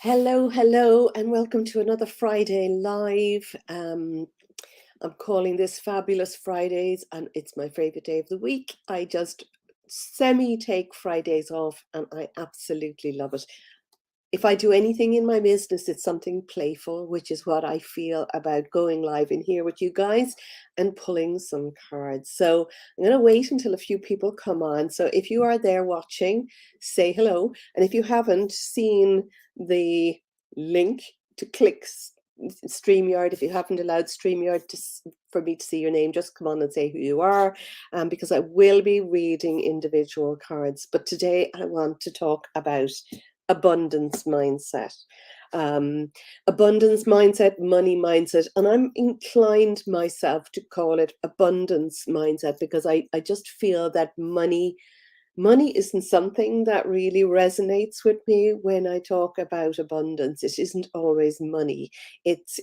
Hello, hello, and welcome to another Friday Live. I'm calling this Fabulous Fridays, and it's my favorite day of the week. I just semi take Fridays off, and I absolutely love it. If I do anything in my business, it's something playful, which is what I feel about going live in here with you guys and pulling some cards. So I'm going to wait until a few people come on. So if you are there watching, say hello. And if you haven't seen the link to click StreamYard, if you haven't allowed StreamYard for me to see your name, just come on and say who you are, because I will be reading individual cards. But today I want to talk about abundance mindset. Abundance mindset, money mindset, and I'm inclined myself to call it abundance mindset because I just feel that money isn't something that really resonates with me when I talk about abundance. It isn't always money. It's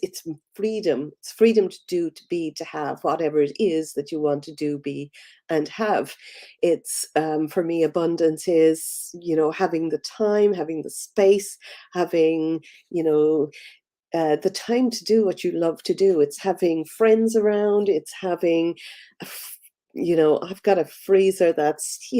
freedom. It's freedom to do, to be, to have whatever it is that you want to do, be, and have. It's for me, abundance is, having the time, having the space, having, the time to do what you love to do. It's having friends around. It's having I've got a freezer that's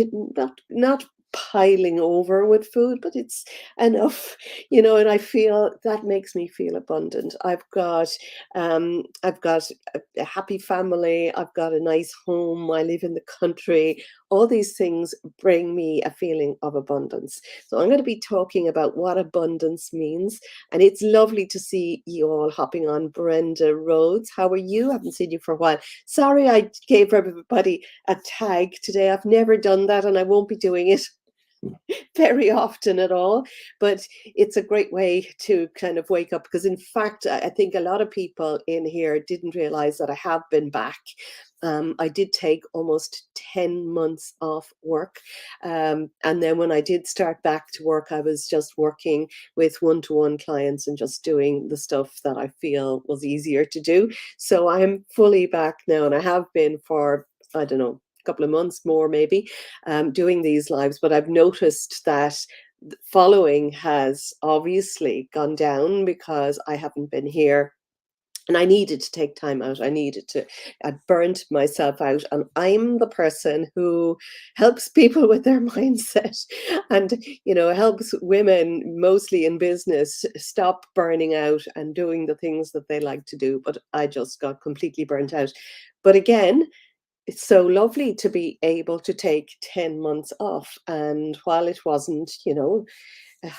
not piling over with food, but it's enough, and I feel that makes me feel abundant. I've got a happy family. I've got a nice home. I live in the country. All these things bring me a feeling of abundance. So I'm going to be talking about what abundance means. And it's lovely to see you all hopping on. Brenda Rhodes, how are you? I haven't seen you for a while. Sorry, I gave everybody a tag today. I've never done that, and I won't be doing it very often at all, but it's a great way to kind of wake up, because in fact I think a lot of people in here didn't realize that I have been back. I did take almost 10 months off work, and then when I did start back to work, I was just working with one-to-one clients and just doing the stuff that I feel was easier to do. So I'm fully back now, and I have been for, I don't know, couple of months more maybe, doing these lives. But I've noticed that following has obviously gone down because I haven't been here, and I needed to take time out. I burnt myself out, and I'm the person who helps people with their mindset and, helps women mostly in business stop burning out and doing the things that they like to do. But I just got completely burnt out. But again, it's so lovely to be able to take 10 months off. And while it wasn't,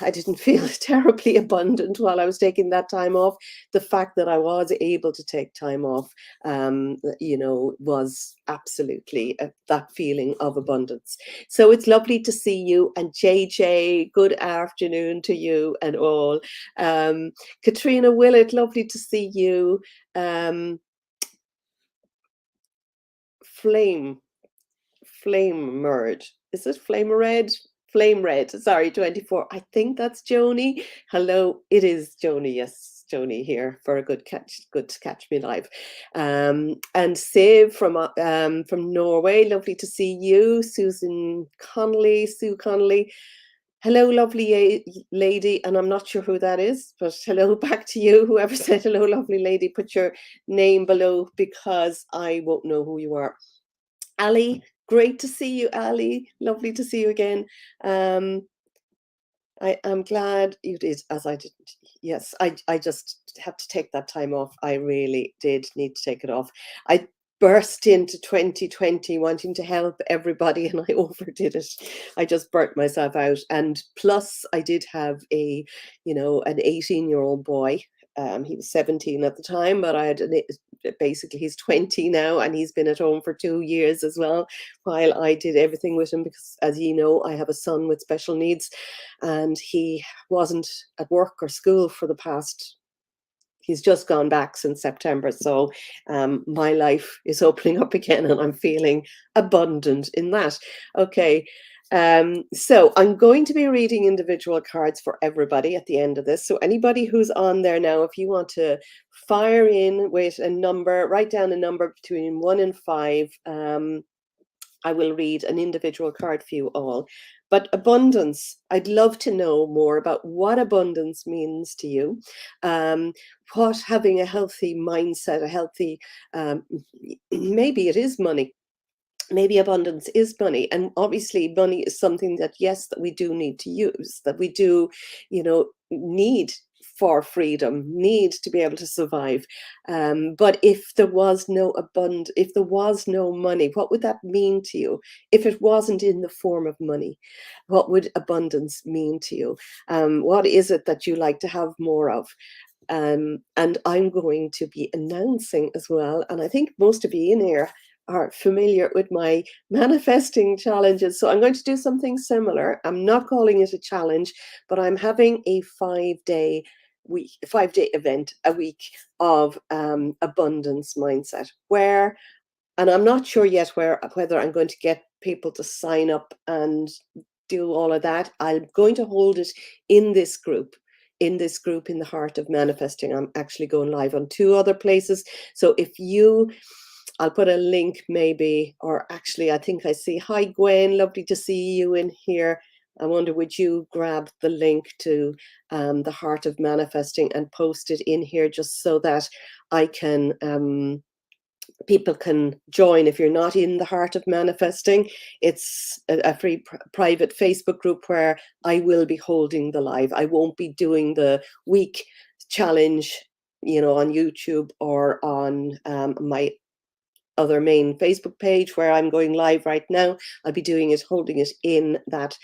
I didn't feel terribly abundant while I was taking that time off, the fact that I was able to take time off, was absolutely that feeling of abundance. So it's lovely to see you. And JJ, good afternoon to you and all. Katrina Willett, lovely to see you. Flame merge. Is it Flame Red? Flame Red. Sorry, 24. I think that's Joni. Hello, it is Joni. Yes, Joni here for a good catch. Good to catch me live. And Siv from Norway. Lovely to see you. Sue Connolly. Hello, lovely lady, and I'm not sure who that is, but hello back to you. Whoever said hello, lovely lady, put your name below because I won't know who you are. Ali, great to see you, Ali. Lovely to see you again. I am glad you did, as I didn't. Yes, I just had to take that time off. I really did need to take it off. I burst into 2020 wanting to help everybody, and I overdid it. I just burnt myself out. And plus, I did have an 18-year-old boy. He was 17 at the time, but basically he's 20 now, and he's been at home for 2 years as well, while I did everything with him because, as you know, I have a son with special needs, and he wasn't at work or school for the past. He's just gone back since September. So my life is opening up again, and I'm feeling abundant in that. Okay. So I'm going to be reading individual cards for everybody at the end of this. So anybody who's on there now, if you want to fire in with a number, write down a number between 1 and 5. I will read an individual card for you all. But abundance, I'd love to know more about what abundance means to you, um, what having a healthy mindset, a healthy, um, maybe it is money, maybe abundance is money, and obviously money is something that, yes, that we do need to use, that we do, need for freedom, need to be able to survive. But if there was no if there was no money, what would that mean to you? If it wasn't in the form of money, what would abundance mean to you? What is it that you like to have more of? And I'm going to be announcing as well, and I think most of you in here are familiar with my manifesting challenges. So I'm going to do something similar. I'm not calling it a challenge, but I'm having a 5-day week, 5-day event a week of abundance mindset, where, and I'm not sure yet whether I'm going to get people to sign up and do all of that. I'm going to hold it in this group. In this group, in the Heart of Manifesting. I'm actually going live on 2 other places. So if you, I'll put a link maybe, or actually, I think I see, hi Gwen, lovely to see you in here. I wonder, would you grab the link to the Heart of Manifesting and post it in here, just so that I can, people can join. If you're not in the Heart of Manifesting, it's a free private Facebook group where I will be holding the live. I won't be doing the week challenge, on YouTube or on my other main Facebook page where I'm going live right now. I'll be doing it, holding it in that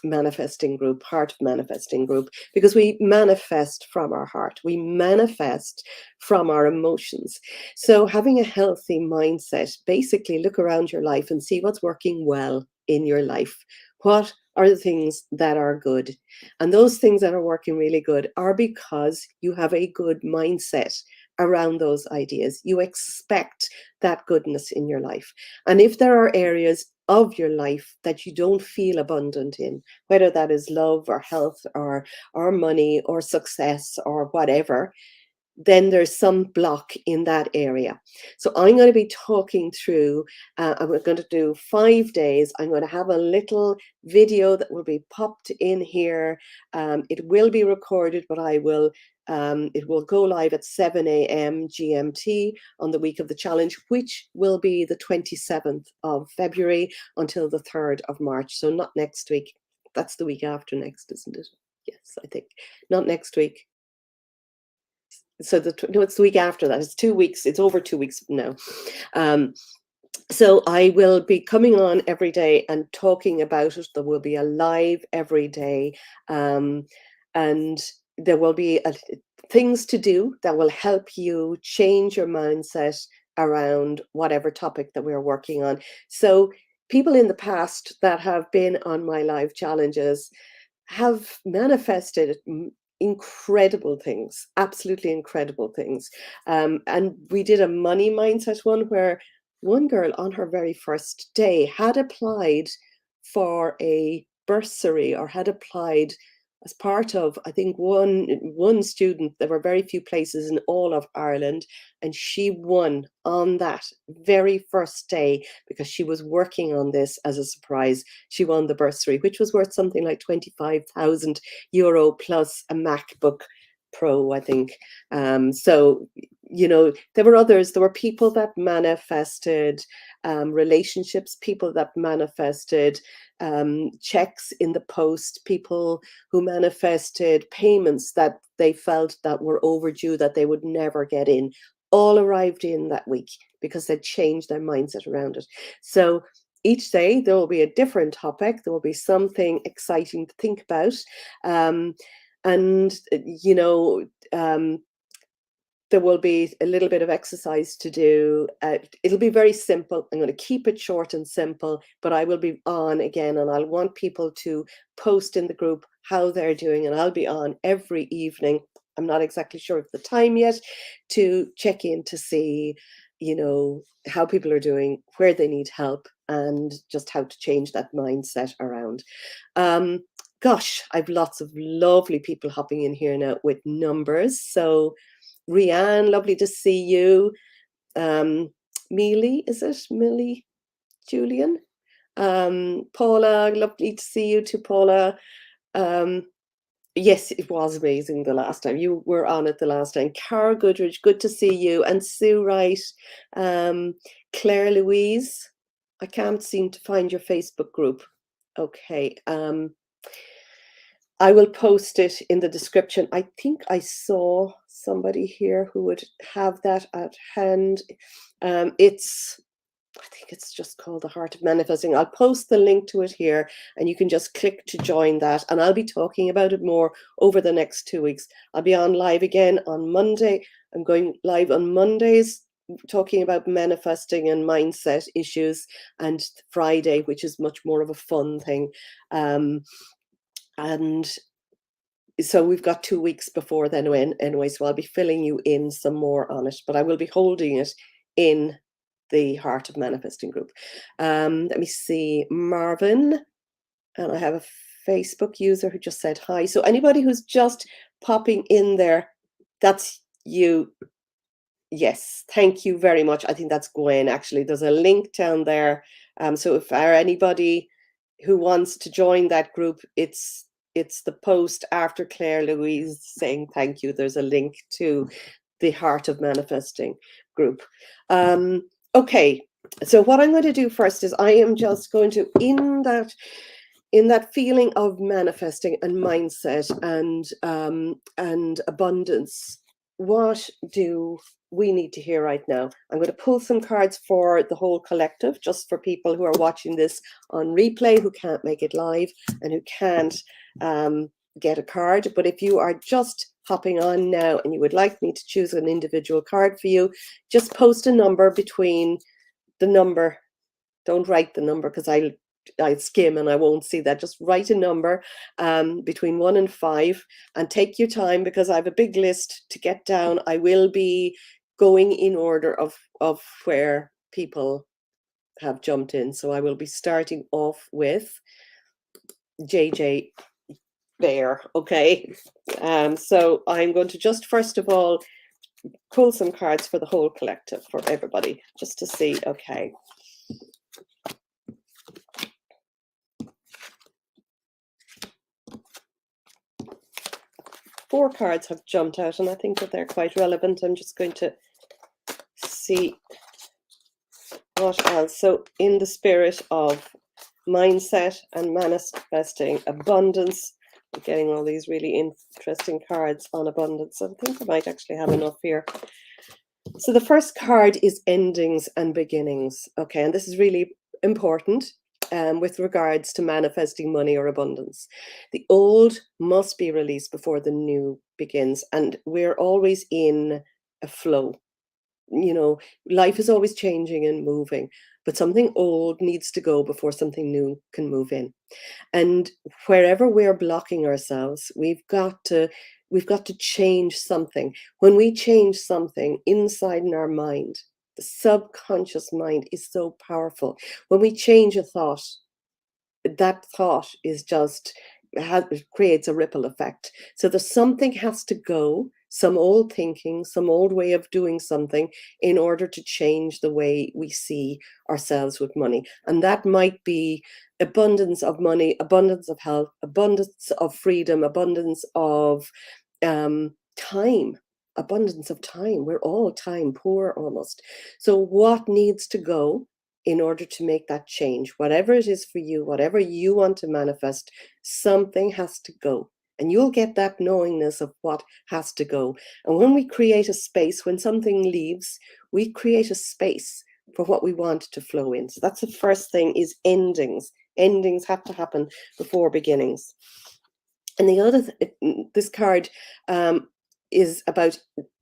manifesting group, Heart of Manifesting group, because we manifest from our heart. We manifest from our emotions. So having a healthy mindset, basically look around your life and see what's working well in your life. What are the things that are good? And those things that are working really good are because you have a good mindset around those ideas. You expect that goodness in your life. And if there are areas of your life that you don't feel abundant in, whether that is love or health or money or success or whatever, then there's some block in that area. So I'm going to be talking through, I'm going to do 5 days. I'm going to have a little video that will be popped in here. It will be recorded, but it will go live at 7 a.m. GMT on the week of the challenge, which will be the 27th of February until the 3rd of March. So not next week. That's the week after next, isn't it? Yes, I think. Not next week. So no, it's the week after that. It's 2 weeks. It's over 2 weeks now. So I will be coming on every day and talking about it. There will be a live every day, and there will be things to do that will help you change your mindset around whatever topic that we're working on. So people in the past that have been on my live challenges have manifested incredible things, absolutely incredible things. And we did a money mindset one where one girl on her very first day had applied for a bursary, or had applied as part of, I think, one student. There were very few places in all of Ireland, and she won on that very first day because she was working on this as a surprise. She won the bursary, which was worth something like €25,000 plus a MacBook Pro, I think. So, there were others. There were people that manifested relationships, people that manifested checks in the post, people who manifested payments that they felt that were overdue, that they would never get in. All arrived in that week because they changed their mindset around it. So each day there will be a different topic. There will be something exciting to think about. And, there will be a little bit of exercise to do. It'll be very simple. I'm going to keep it short and simple, but I will be on again, and I'll want people to post in the group how they're doing, and I'll be on every evening. I'm not exactly sure of the time yet, to check in to see, how people are doing, where they need help, and just how to change that mindset around. Gosh, I've lots of lovely people hopping in here now with numbers. So Rianne, lovely to see you. Mealy, is it? Millie? Julian. Paula, lovely to see you too, Paula. Um, yes, it was amazing the last time. You were on it the last time. Cara Goodridge, good to see you. And Sue Wright, Claire Louise. I can't seem to find your Facebook group. Okay. I will post it in the description. I think I saw somebody here who would have that at hand. I think it's just called the Heart of Manifesting. I'll post the link to it here and you can just click to join that. And I'll be talking about it more over the next 2 weeks. I'll be on live again on Monday. I'm going live on Mondays talking about manifesting and mindset issues, and Friday, which is much more of a fun thing. And so we've got 2 weeks before then anyway, so I'll be filling you in some more on it, but I will be holding it in the Heart of Manifesting group. Let me see, Marvin, and I have a Facebook user who just said hi. So anybody who's just popping in there, that's you. Yes, thank you very much. I think that's Gwen, actually. There's a link down there. So if there are anybody who wants to join that group, it's the post after Claire Louise saying thank you. There's a link to the Heart of Manifesting group. Okay, so what I'm going to do first is I am just going to, in that feeling of manifesting and mindset and abundance, what do we need to hear right now? I'm going to pull some cards for the whole collective, just for people who are watching this on replay, who can't make it live and who can't get a card. But if you are just hopping on now and you would like me to choose an individual card for you, just post a number between the number. Don't write the number because I skim and I won't see that. Just write a number between 1 and 5 and take your time, because I have a big list to get down. I will be going in order of where people have jumped in. So I will be starting off with JJ Bear. Okay. So I'm going to just first of all pull some cards for the whole collective, for everybody, just to see. Okay. 4 cards have jumped out, and I think that they're quite relevant. I'm just going to see what else. So in the spirit of mindset and manifesting abundance, I'm getting all these really interesting cards on abundance. I think I might actually have enough here. So the first card is endings and beginnings. Okay, and this is really important with regards to manifesting money or abundance. The old must be released before the new begins, and we're always in a flow. You know, life is always changing and moving, but something old needs to go before something new can move in. And wherever we're blocking ourselves, we've got to change something. When we change something inside in our mind, the subconscious mind is so powerful. When we change a thought, that thought is just it creates a ripple effect. So there's something has to go, some old thinking, some old way of doing something, in order to change the way we see ourselves with money. And that might be abundance of money, abundance of health, abundance of freedom, abundance of time, abundance of time. We're all time poor almost. So what needs to go in order to make that change? Whatever it is for you, whatever you want to manifest, something has to go. And you'll get that knowingness of what has to go. And when we create a space, when something leaves, we create a space for what we want to flow in. So that's the first thing, is endings. Endings have to happen before beginnings. And the other, this card is about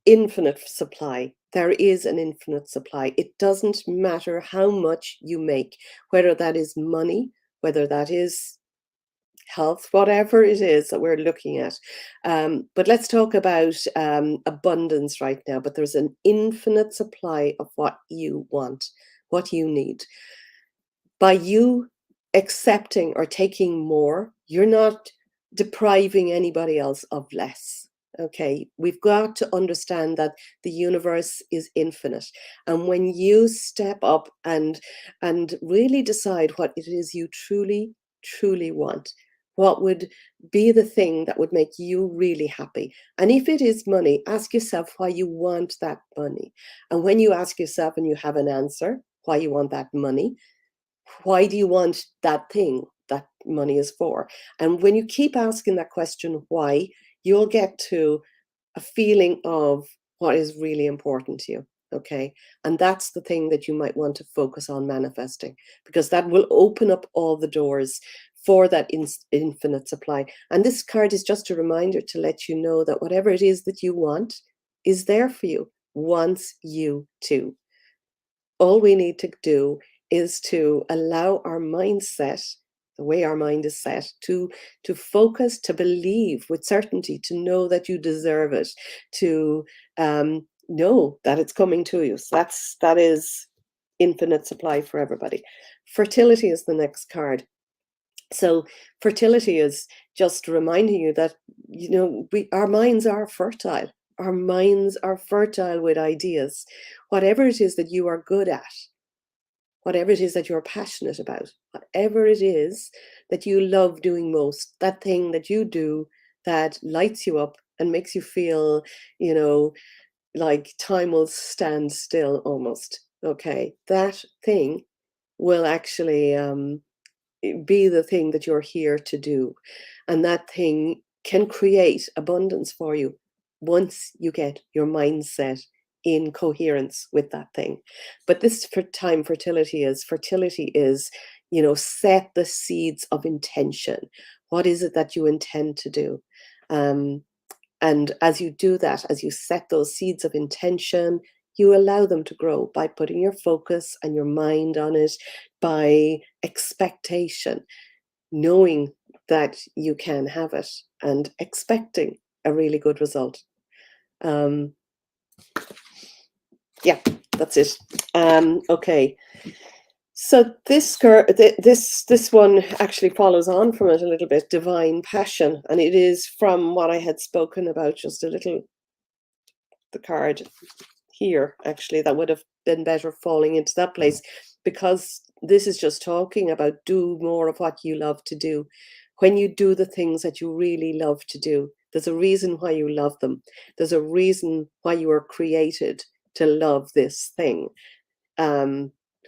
infinite supply. There is an infinite supply. It doesn't matter how much you make, whether that is money, whether that is health, whatever it is that we're looking at. But let's talk about abundance right now. But there's an infinite supply of what you want, what you need. By you accepting or taking more, you're not depriving anybody else of less. Okay, we've got to understand that the universe is infinite. And when you step up and really decide what it is you truly, truly want, what would be the thing that would make you really happy? And if it is money, ask yourself why you want that money. And when you ask yourself and you have an answer, why you want that money, why do you want that thing that money is for? And when you keep asking that question, why, you'll get to a feeling of what is really important to you. Okay. And that's the thing that you might want to focus on manifesting, because that will open up all the doors for that infinite supply. And this card is just a reminder to let you know that whatever it is that you want is there for you, wants you to. All we need to do is to allow our mindset, the way our mind is set, to focus, to believe with certainty, to know that you deserve it, to know that it's coming to you. So that is infinite supply for everybody. Fertility is the next card. So fertility is just reminding you that, you know, our minds are fertile. Our minds are fertile with ideas. Whatever it is that you are good at, whatever it is that you're passionate about, whatever it is that you love doing most, that thing that you do that lights you up and makes you feel, you know, like time will stand still almost. Okay, that thing will actually be the thing that you're here to do. And that thing can create abundance for you once you get your mindset in coherence with that thing. But this for time fertility is, you know, set the seeds of intention. What is it that you intend to do? And as you do that, as you set those seeds of intention, you allow them to grow by putting your focus and your mind on it, by expectation, knowing that you can have it and expecting a really good result. Um, yeah, that's it. Okay. So this one actually follows on from it a little bit, divine passion, and it is from what I had spoken about just a little, the card here, actually, that would have been better falling into that place, because this is just talking about do more of what you love to do. When you do the things that you really love to do, there's a reason why you love them. There's a reason why you were created to love this thing.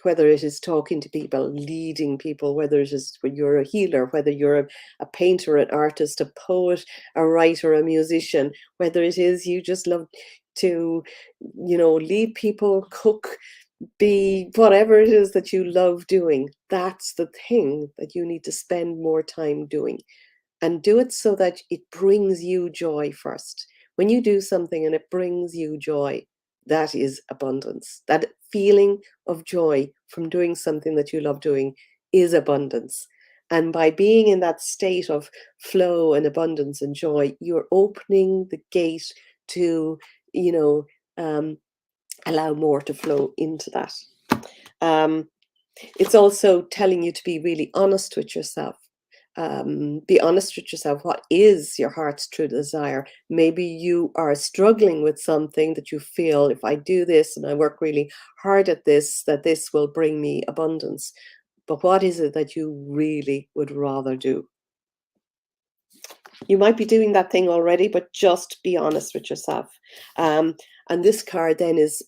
Whether it is talking to people, leading people, whether it is when you're a healer, whether you're a painter, an artist, a poet, a writer, a musician, whether it is you just love to, you know, lead people, cook, be whatever it is that you love doing, that's the thing that you need to spend more time doing. And do it so that it brings you joy first. When you do something and it brings you joy, that is abundance. That feeling of joy from doing something that you love doing is abundance. And by being in that state of flow and abundance and joy, you're opening the gate to, you know, allow more to flow into that. It's also telling you to be really honest with yourself. Be honest with yourself. What is your heart's true desire? Maybe you are struggling with something that you feel, if I do this and I work really hard at this, that this will bring me abundance. But what is it that you really would rather do? You might be doing that thing already, but just be honest with yourself. And this card then is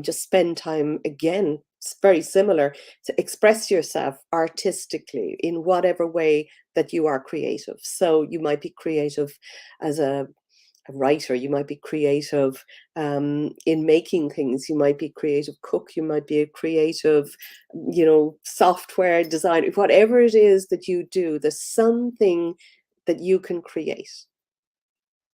just spend time again. It's very similar to express yourself artistically in whatever way that you are creative. So you might be creative as a writer, you might be creative in making things, you might be creative cook, you might be a creative, you know, software designer, whatever it is that you do, there's something that you can create.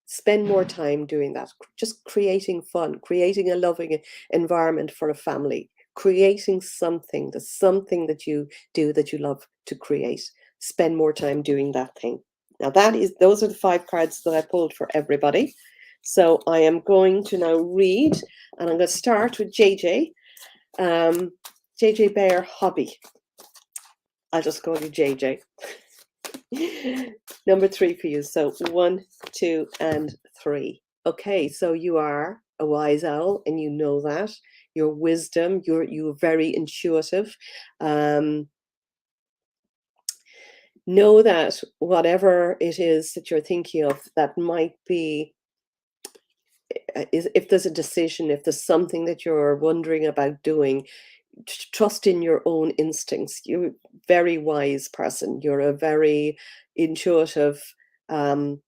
Spend more time doing that, just creating fun, creating a loving environment for a family, creating something, there's something that you do that you love to create. Spend more time doing that thing. Now those are the 5 cards that I pulled for everybody. So I am going to now read, and I'm going to start with JJ. JJ Bear Hobby. I'll just call you JJ. Number 3 for you. So 1, 2, and 3. Okay, so you are a wise owl, and you know that. Your wisdom, you're very intuitive. Um, know that whatever it is that you're thinking of that might be is if there's a decision, if there's something that you're wondering about doing, trust in your own instincts. You're a very wise person. You're a very intuitive. Um,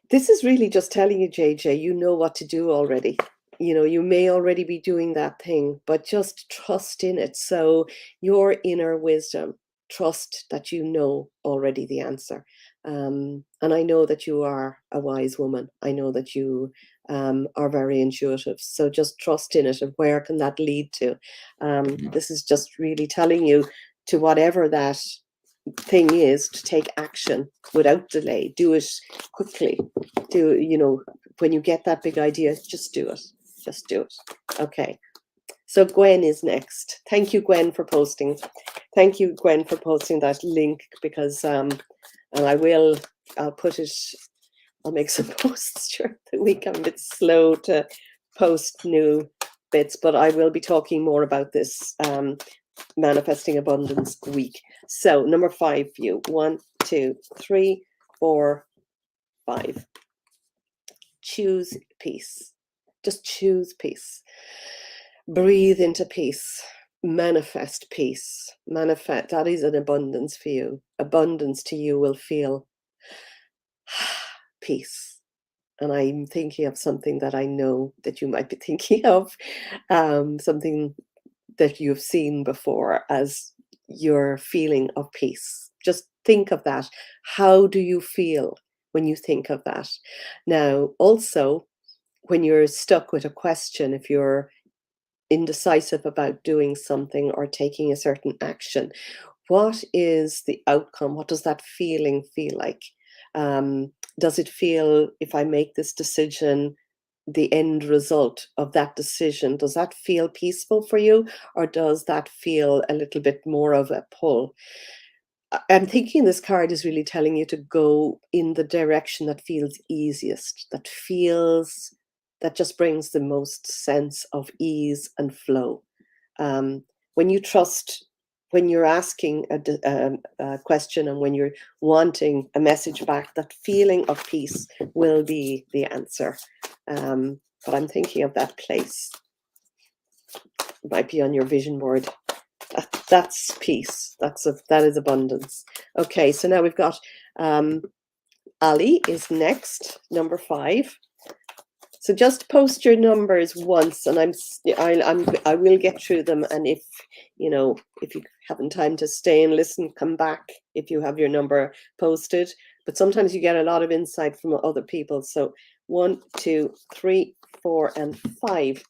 this is really just telling you, JJ, you know what to do already. You know, you may already be doing that thing, but just trust in it. So, your inner wisdom, trust that you know already the answer. And I know that you are a wise woman. I know that you are very intuitive. So, just trust in it. And where can that lead to? This is just really telling you to whatever that thing is, to take action without delay. Do it quickly. Do, you know, when you get that big idea, just do it. Just do it. Okay. So Gwen is next. Thank you, Gwen, for posting. Thank you, Gwen, for posting that link, because and I'll put it, I'll make some posts during the week. I'm a bit slow to post new bits, but I will be talking more about this Manifesting Abundance week. So number 5 for you. 1, 2, 3, 4, 5. Choose peace. Just choose peace. Breathe into peace. Manifest peace. Manifest. That is an abundance for you. Abundance to you will feel peace. And I'm thinking of something that I know that you might be thinking of, something that you've seen before as your feeling of peace. Just think of that. How do you feel when you think of that? Now, also, when you're stuck with a question, if you're indecisive about doing something or taking a certain action, what is the outcome? What does that feeling feel like? Does it feel, if I make this decision, the end result of that decision, does that feel peaceful for you, or does that feel a little bit more of a pull? I'm thinking this card is really telling you to go in the direction that feels easiest, that just brings the most sense of ease and flow. When you trust, when you're asking a question, and when you're wanting a message back, that feeling of peace will be the answer. But I'm thinking of that place. It might be on your vision board. That's peace. That is abundance. Okay, so now we've got Ali is next, number 5. So just post your numbers once, and I will get through them. And if if you haven't time to stay and listen, come back if you have your number posted. But sometimes you get a lot of insight from other people. So 1, 2, 3, 4, and 5.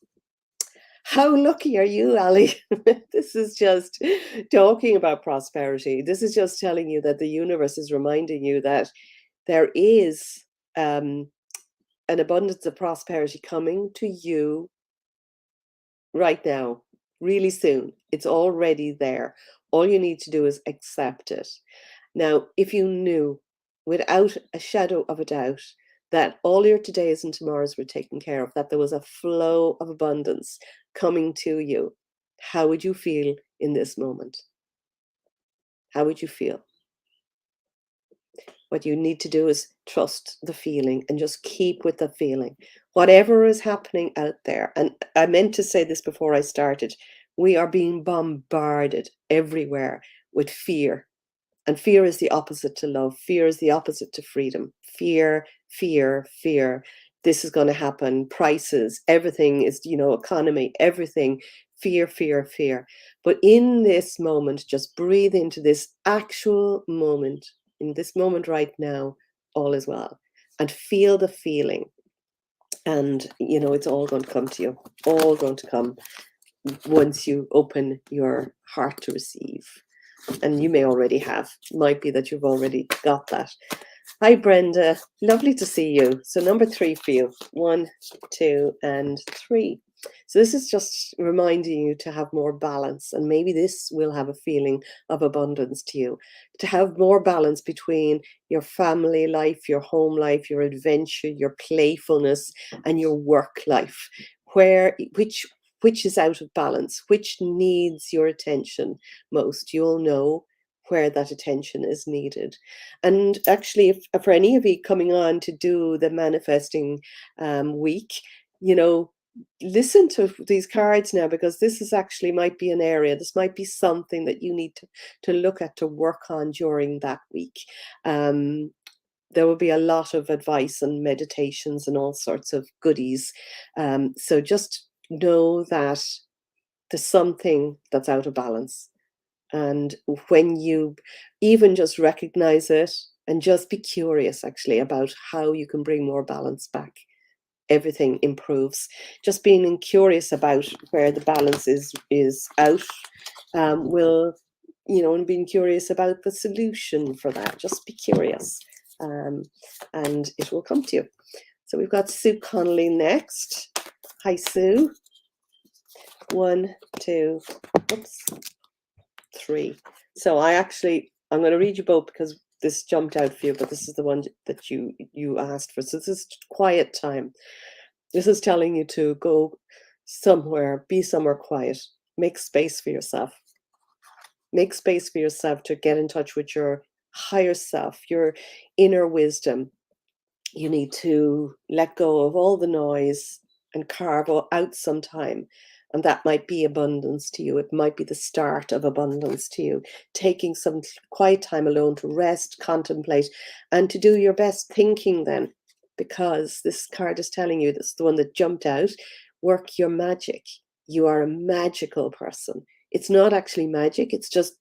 How lucky are you, Ali? This is just talking about prosperity. This is just telling you that the universe is reminding you that there is an abundance of prosperity coming to you right now, really soon. It's already there. All you need to do is accept it. Now, if you knew without a shadow of a doubt that all your todays and tomorrows were taken care of, that there was a flow of abundance coming to you, how would you feel in this moment? How would you feel? What you need to do is trust the feeling and just keep with the feeling. Whatever is happening out there, and I meant to say this before I started, we are being bombarded everywhere with fear. And fear is the opposite to love. Fear is the opposite to freedom. Fear, fear, fear. This is going to happen. Prices, everything is, economy, everything. Fear, fear, fear. But in this moment, just breathe into this actual moment. In this moment right now, all is well. And feel the feeling. And, it's all going to come to you. All going to come once you open your heart to receive. And you may already have. It might be that you've already got that. Hi, Brenda. Lovely to see you. So number 3 for you. 1, 2, and 3. So this is just reminding you to have more balance, and maybe this will have a feeling of abundance to you. To have more balance between your family life, your home life, your adventure, your playfulness, and your work life, where which is out of balance, which needs your attention most. You'll know where that attention is needed. And actually, if for any of you coming on to do the manifesting week, you know, listen to these cards now, because this is actually might be an area, this might be something that you need to look at, to work on during that week. um, there will be a lot of advice and meditations and all sorts of goodies, so just know that there's something that's out of balance, and when you even just recognize it and just be curious actually about how you can bring more balance back, everything improves. Just being curious about where the balance is out, will, and being curious about the solution for that. Just be curious, um, and it will come to you. So we've got Sue Connolly next. Hi, Sue. 1, 2, oops, 3. So I'm going to read you both because this jumped out for you, but this is the one that you asked for. So this is quiet time. This is telling you to go somewhere, be somewhere quiet, make space for yourself. Make space for yourself to get in touch with your higher self, your inner wisdom. You need to let go of all the noise and carve out some time. And that might be abundance to you. It might be the start of abundance to you. Taking some quiet time alone to rest, contemplate, and to do your best thinking then. Because this card is telling you, this is the one that jumped out, work your magic. You are a magical person. It's not actually magic. It's just,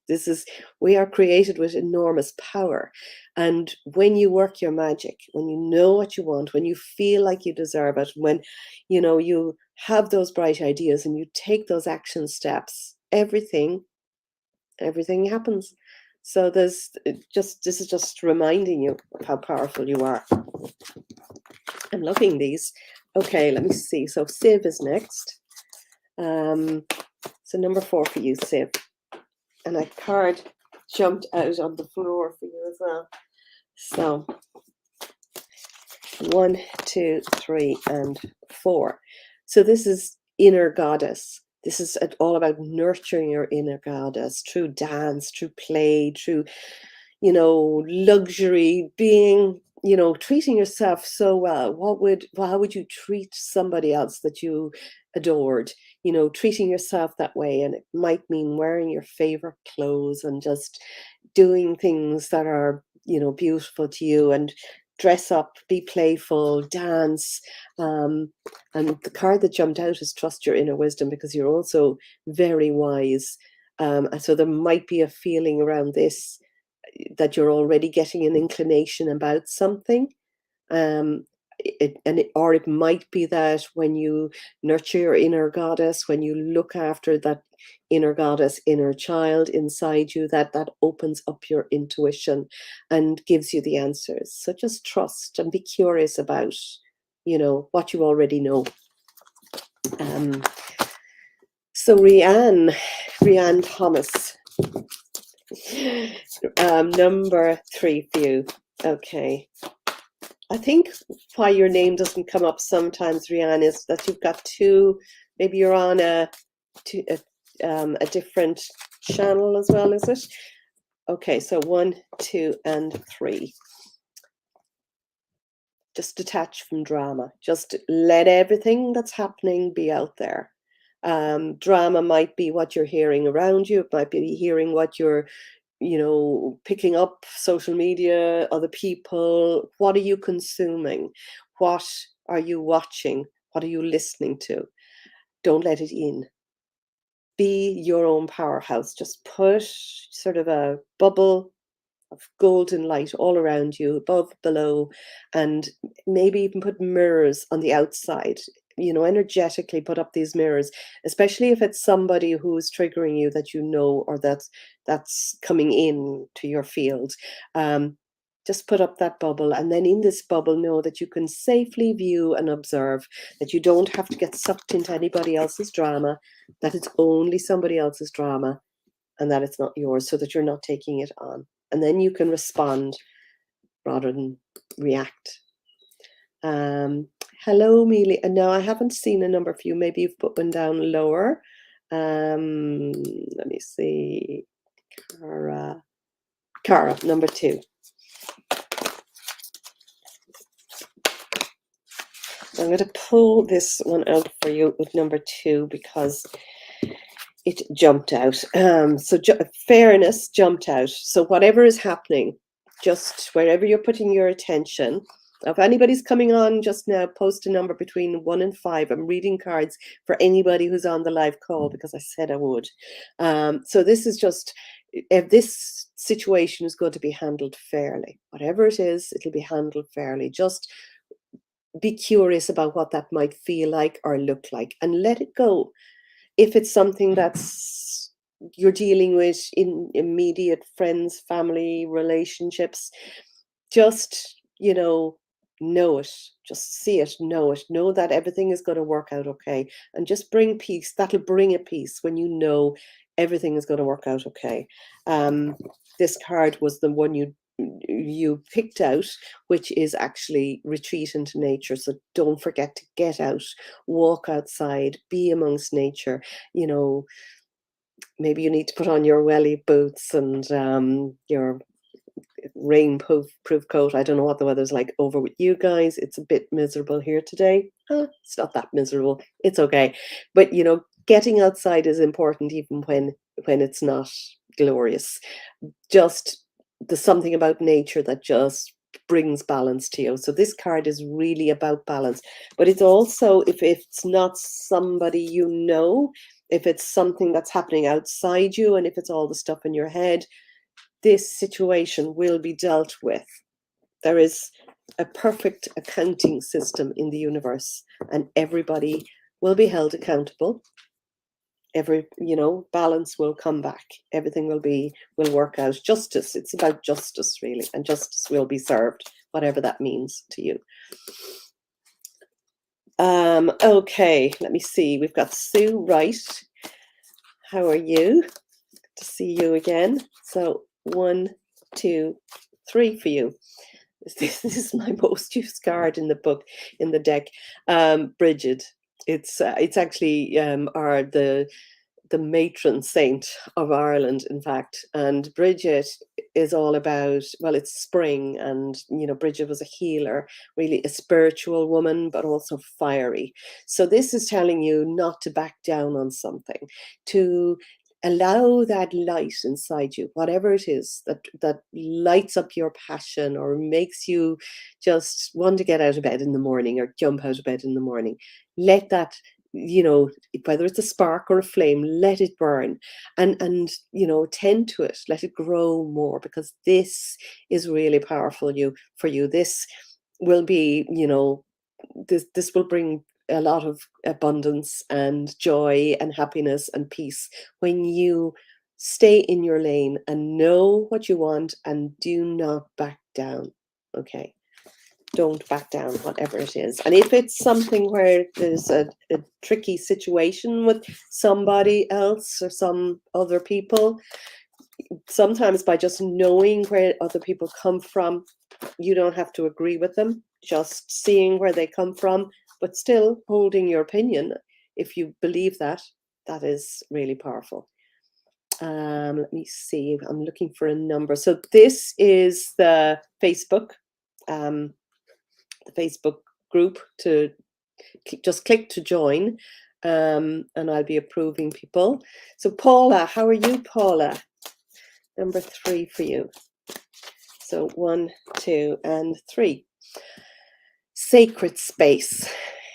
we are created with enormous power. And when you work your magic, when you know what you want, when you feel like you deserve it, when you have those bright ideas and you take those action steps, everything happens. So this is just reminding you of how powerful you are. I'm loving these. Okay, let me see. So Siv is next. So number 4 for you, Siv. And a card jumped out on the floor for you as well. So 1, 2, 3, and 4. So this is inner goddess. This is all about nurturing your inner goddess through dance, through play, through, luxury, being, treating yourself so well. How would you treat somebody else that you adored? Treating yourself that way. And it might mean wearing your favorite clothes and just doing things that are, beautiful to you, and dress up, be playful, dance. And the card that jumped out is trust your inner wisdom, because you're also very wise. And so there might be a feeling around this that you're already getting an inclination about something. Or it might be that when you nurture your inner goddess, when you look after that inner goddess, inner child inside you, that opens up your intuition and gives you the answers. So just trust and be curious about, what you already know. So Rianne Thomas, number 3 for you. Okay. I think why your name doesn't come up sometimes, Rianne, is that you've got two. Maybe you're on a different channel as well, is it? Okay, so 1, 2, and 3. Just detach from drama. Just let everything that's happening be out there. Drama might be what you're hearing around you. It might be hearing what you're picking up, social media, other people. What are you consuming? What are you watching? What are you listening to? Don't let it in. Be your own powerhouse. Just put sort of a bubble of golden light all around you, above, below, and maybe even put mirrors on the outside. Energetically put up these mirrors, especially if it's somebody who's triggering you that or that's coming in to your field. Just put up that bubble, and then in this bubble, know that you can safely view and observe, that you don't have to get sucked into anybody else's drama, that it's only somebody else's drama, and that it's not yours, so that you're not taking it on. And then you can respond rather than react. Hello, Mealy. No, I haven't seen a number for you. Maybe you've put one down lower. Let me see. Cara, number 2. I'm going to pull this one out for you with number 2 because it jumped out. So fairness jumped out. So whatever is happening, just wherever you're putting your attention. If anybody's coming on just now, post a number between 1 and 5. I'm reading cards for anybody who's on the live call because I said I would. So this is just, if this situation is going to be handled fairly, whatever it is, it'll be handled fairly. Just be curious about what that might feel like or look like, and let it go. If it's something that's you're dealing with in immediate friends, family, relationships, just, know it, just see it, know that everything is going to work out okay, and just bring peace. That'll bring a peace when you know everything is going to work out okay. This card was the one you picked out, which is actually retreat into nature. So don't forget to get out, walk outside, be amongst nature. Maybe you need to put on your welly boots and your rainproof coat. I don't know what the weather's like over with you guys. It's a bit miserable here today. It's not that miserable. It's okay. But getting outside is important even when it's not glorious. Just there's something about nature that just brings balance to you. So this card is really about balance. But it's also, if it's not somebody if it's something that's happening outside you, and if it's all the stuff in your head, this situation will be dealt with. There is a perfect accounting system in the universe, and everybody will be held accountable. Balance will come back. Everything will work out. Justice, it's about justice, really, and justice will be served, whatever that means to you. Okay, let me see. We've got Sue Wright. How are you? Good to see you again. So 1, 2, 3 for you. This is my most used card in the book, in the deck. Bridget. It's actually the matron saint of Ireland, in fact. And Bridget is all about, well, it's spring, and Bridget was a healer, really a spiritual woman, but also fiery. So this is telling you not to back down on something, to allow that light inside you, whatever it is that lights up your passion or makes you just want to get out of bed in the morning or jump out of bed in the morning. Let that, whether it's a spark or a flame, let it burn, and tend to it, let it grow more, because this is really powerful for you. This will be, this will bring a lot of abundance and joy and happiness and peace when you stay in your lane and know what you want and do not back down. Okay, don't back down, whatever it is. And if it's something where there's a tricky situation with somebody else or some other people, sometimes by just knowing where other people come from, you don't have to agree with them, just seeing where they come from, but still holding your opinion. If you believe that, that is really powerful. Let me see, I'm looking for a number. So this is the Facebook group. To just click to join, and I'll be approving people. So Paula, how are you, Paula? Number 3 for you. So 1, 2, and 3. Sacred space.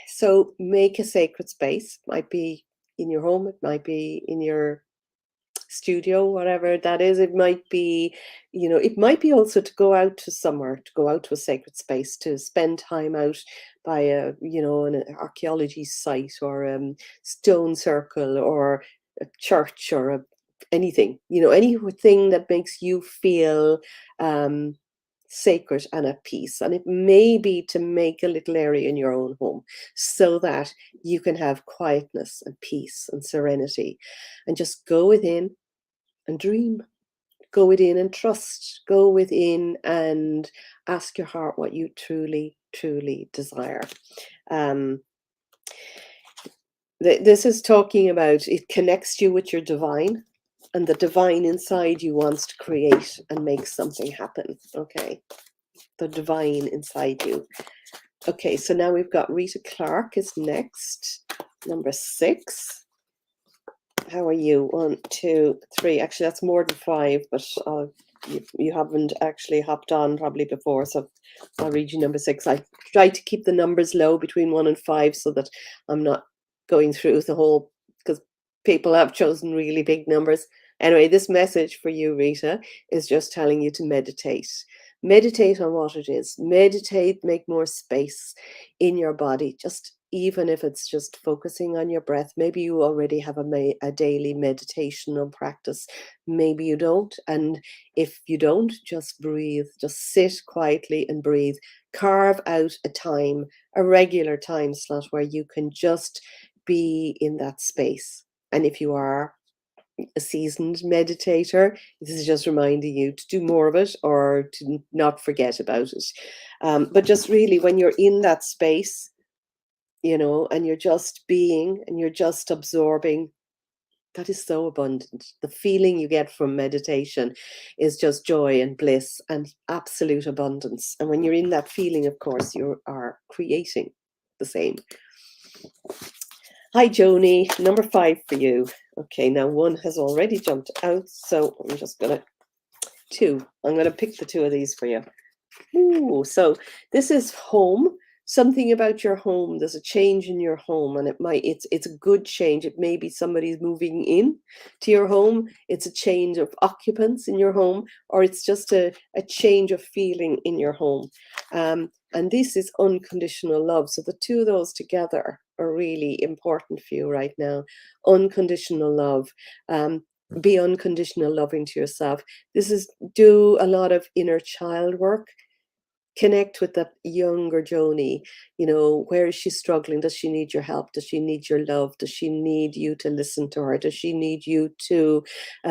So make a sacred space. It might be in your home, it might be in your studio, whatever that is. It might be, it might be also to go out to somewhere, to go out to a sacred space, to spend time out by an archaeology site, or stone circle, or a church, or anything, anything that makes you feel sacred and at peace. And it may be to make a little area in your own home so that you can have quietness and peace and serenity, and just go within and dream. Go within and trust. Go within and ask your heart what you truly, truly desire. Um, this is talking about, it connects you with your divine, and the divine inside you wants to create and make something happen. Okay, the divine inside you. Okay, so now we've got Rita Clark is next, number 6. How are you? 1, 2, 3. Actually, that's more than 5, but you haven't actually hopped on probably before, so I'll read you number 6. I try to keep the numbers low between 1 and 5 so that I'm not going through the whole, because people have chosen really big numbers. Anyway, this message for you, Rita, is just telling you to meditate. Meditate on what it is. Meditate, make more space in your body, just even if it's just focusing on your breath. Maybe you already have a daily meditational practice. Maybe you don't. And if you don't, just breathe. Just sit quietly and breathe. Carve out a time, a regular time slot where you can just be in that space. And if you are a seasoned meditator, this is just reminding you to do more of it or to not forget about it. But just really, when you're in that space, and you're just being and you're just absorbing, that is so abundant. The feeling you get from meditation is just joy and bliss and absolute abundance. And when you're in that feeling, of course, you are creating the same. Hi, Joni. Number 5 for you. Okay, now 1 has already jumped out, so I'm just going to 2. I'm going to pick the 2 of these for you. Ooh, so this is home. Something about your home. There's a change in your home, and it's a good change. It may be somebody's moving in to your home. It's a change of occupants in your home, or it's just a change of feeling in your home. And this is unconditional love. So the 2 of those together are really important for you right now. Unconditional love. Be unconditional loving to yourself. This is do a lot of inner child work. Connect with that younger Joni. Where is she struggling? Does she need your help? Does she need your love? Does she need you to listen to her? Does she need you to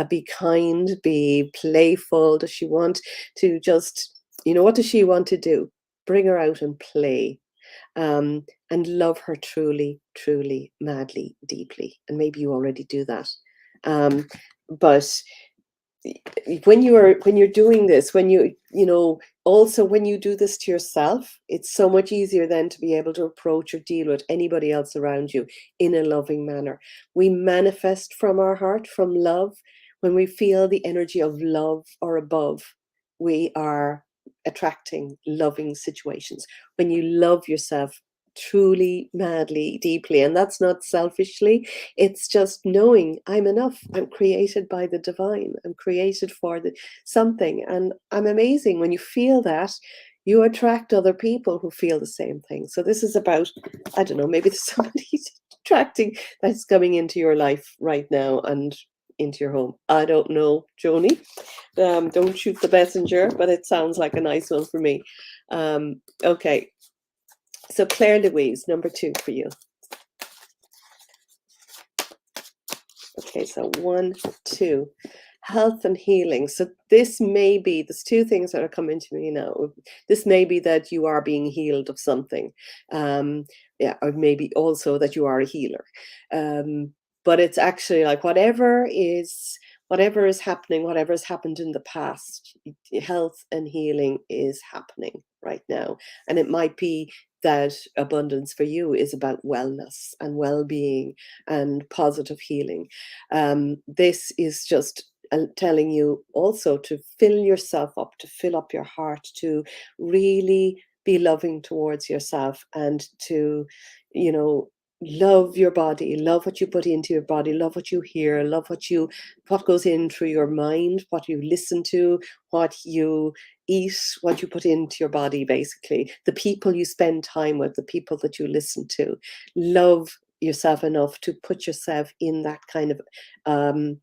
be kind, be playful? Does she want to just, what does she want to do? Bring her out and play. And love her truly, truly, madly, deeply. And maybe you already do that. But when you're doing this, also when you do this to yourself, it's so much easier then to be able to approach or deal with anybody else around you in a loving manner. We manifest from our heart, from love. When we feel the energy of love or above, we are attracting loving situations. When you love yourself truly, madly, deeply, and that's not selfishly, it's just knowing I'm enough. I'm created by the divine. I'm created for something, and I'm amazing. When you feel that, you attract other people who feel the same thing. So this is about, I don't know, maybe there's somebody attracting that's coming into your life right now and into your home. I don't know, Joni. Don't shoot the messenger, but it sounds like a nice one for me. Okay. So Claire Louise, number 2 for you. Okay, so 1, 2. Health and healing. So this may be, there's 2 things that are coming to me now. This may be that you are being healed of something. Or maybe also that you are a healer. But it's actually like whatever is happening, whatever has happened in the past, health and healing is happening right now. And it might be that abundance for you is about wellness and well-being and positive healing. This is just telling you also to fill yourself up, to fill up your heart, to really be loving towards yourself, and to, love your body, love what you put into your body, love what you hear, love what goes in through your mind, what you listen to, what you eat, what you put into your body, basically. The people you spend time with, the people that you listen to. Love yourself enough to put yourself in that kind of an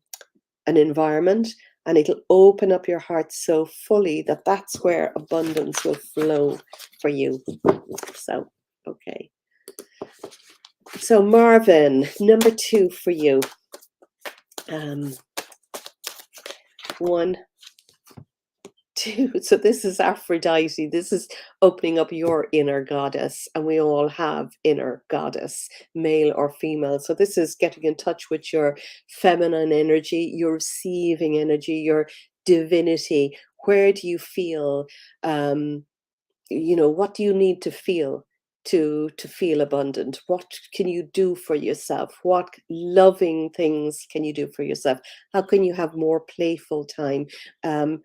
environment, and it'll open up your heart so fully that that's where abundance will flow for you. So, okay. So Marvin, number 2 for you. 1, 2. So this is Aphrodite. This is opening up your inner goddess, and we all have inner goddess, male or female. So this is getting in touch with your feminine energy, your receiving energy, your divinity. Where do you feel, what do you need to feel to feel abundant? What can you do for yourself? What loving things can you do for yourself? How can you have more playful time,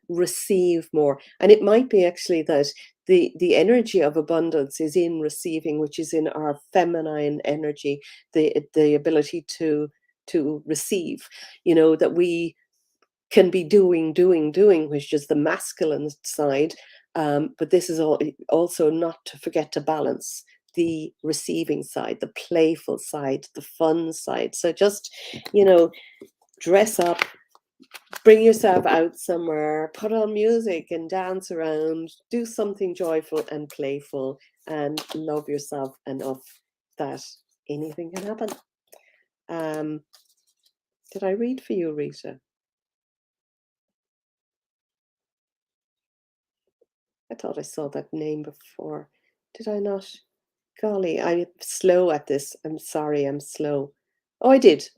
receive more? And it might be actually that the energy of abundance is in receiving, which is in our feminine energy, the ability to receive, that we can be doing, which is the masculine side. But this is also not to forget to balance the receiving side, the playful side, the fun side. So just, dress up, bring yourself out somewhere, put on music and dance around, do something joyful and playful, and love yourself enough that anything can happen. Did I read for you, Rita? I thought I saw that name before. Did I not? Golly, I'm slow at this. I'm sorry, I'm slow. Oh, I did.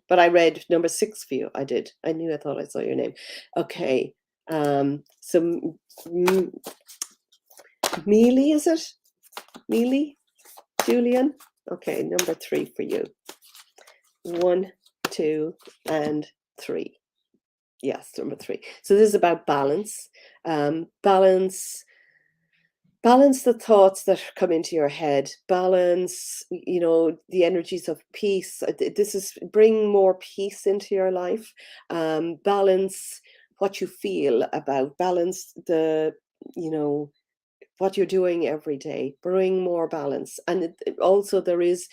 But I read number 6 for you. I did. I thought I saw your name. Okay. So Mealy, is it? Mealy? Julian? Okay, number 3 for you. 1, 2, and 3. Yes, number 3. So this is about balance. Balance the thoughts that come into your head. Balance, the energies of peace. This is bring more peace into your life. Balance what you feel about. Balance you know, what you're doing every day. Bring more balance. And also there is,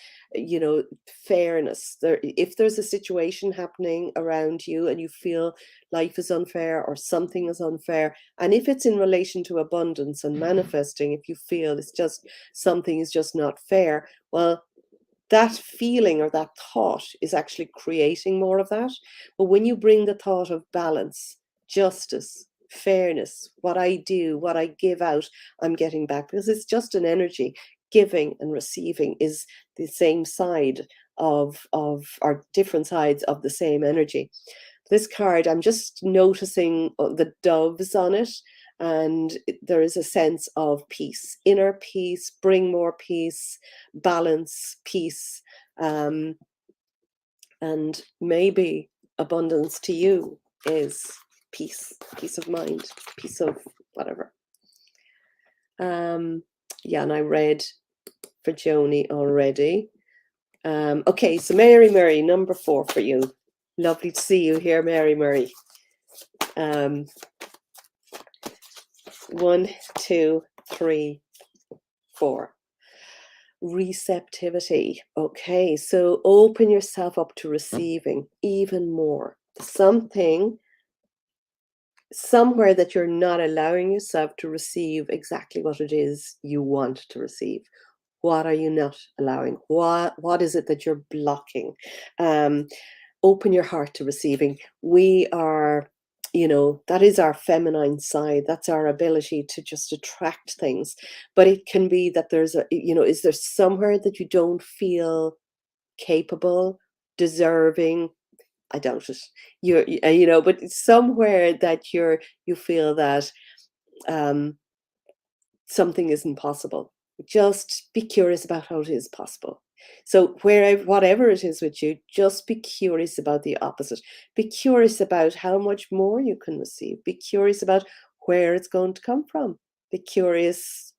fairness. If there's a situation happening around you and you feel life is unfair or something is unfair, and if it's in relation to abundance and manifesting, if you feel it's just something is just not fair, well, that feeling or that thought is actually creating more of that. But when you bring the thought of balance, justice, fairness, what I do, what I give out, I'm getting back, because it's just an energy. Giving and receiving is the same side of or different sides of the same energy. This card, I'm just noticing the doves on it, and there is a sense of peace, inner peace, bring more peace, balance, peace, and maybe abundance to you is peace of mind, peace of whatever. Yeah, and I read for Joni already. Okay, so Mary, number 4 for you. Lovely to see you here, Mary. 1, 2, 3, 4. Receptivity. Okay, so open yourself up to receiving even more. Something somewhere that you're not allowing yourself to receive exactly what it is you want to receive. What are you not allowing? What is it that you're blocking? Open your heart to receiving. We are, that is our feminine side. That's our ability to just attract things. But it can be that there's is there somewhere that you don't feel capable, deserving? I doubt it. But it's somewhere that you feel that something isn't possible. Just be curious about how it is possible. So whatever it is with you, just be curious about the opposite. Be curious about how much more you can receive. Be curious about where it's going to come from. Be curious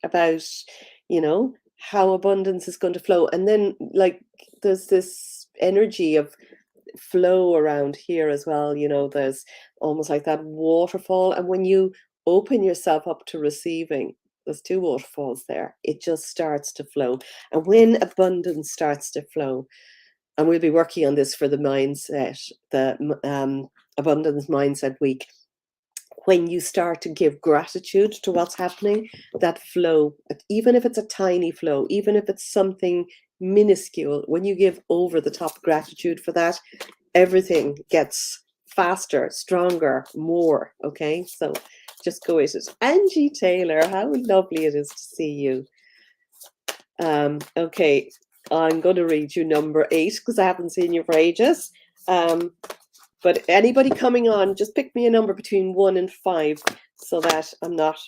about, how abundance is going to flow. And then, like, there's this energy of flow around here as well. There's almost like that waterfall. And when you open yourself up to receiving, there's 2 waterfalls there. It just starts to flow. And when abundance starts to flow, and we'll be working on this for the mindset, the Abundance Mindset Week. When you start to give gratitude to what's happening, that flow, even if it's a tiny flow, even if it's something minuscule, when you give over the top gratitude for that, everything gets faster, stronger, more. Okay, so just go with it. Angie Taylor, how lovely it is to see you. Okay, I'm going to read you number 8 because I haven't seen you for ages. But anybody coming on, just pick me a number between 1 and 5 so that I'm not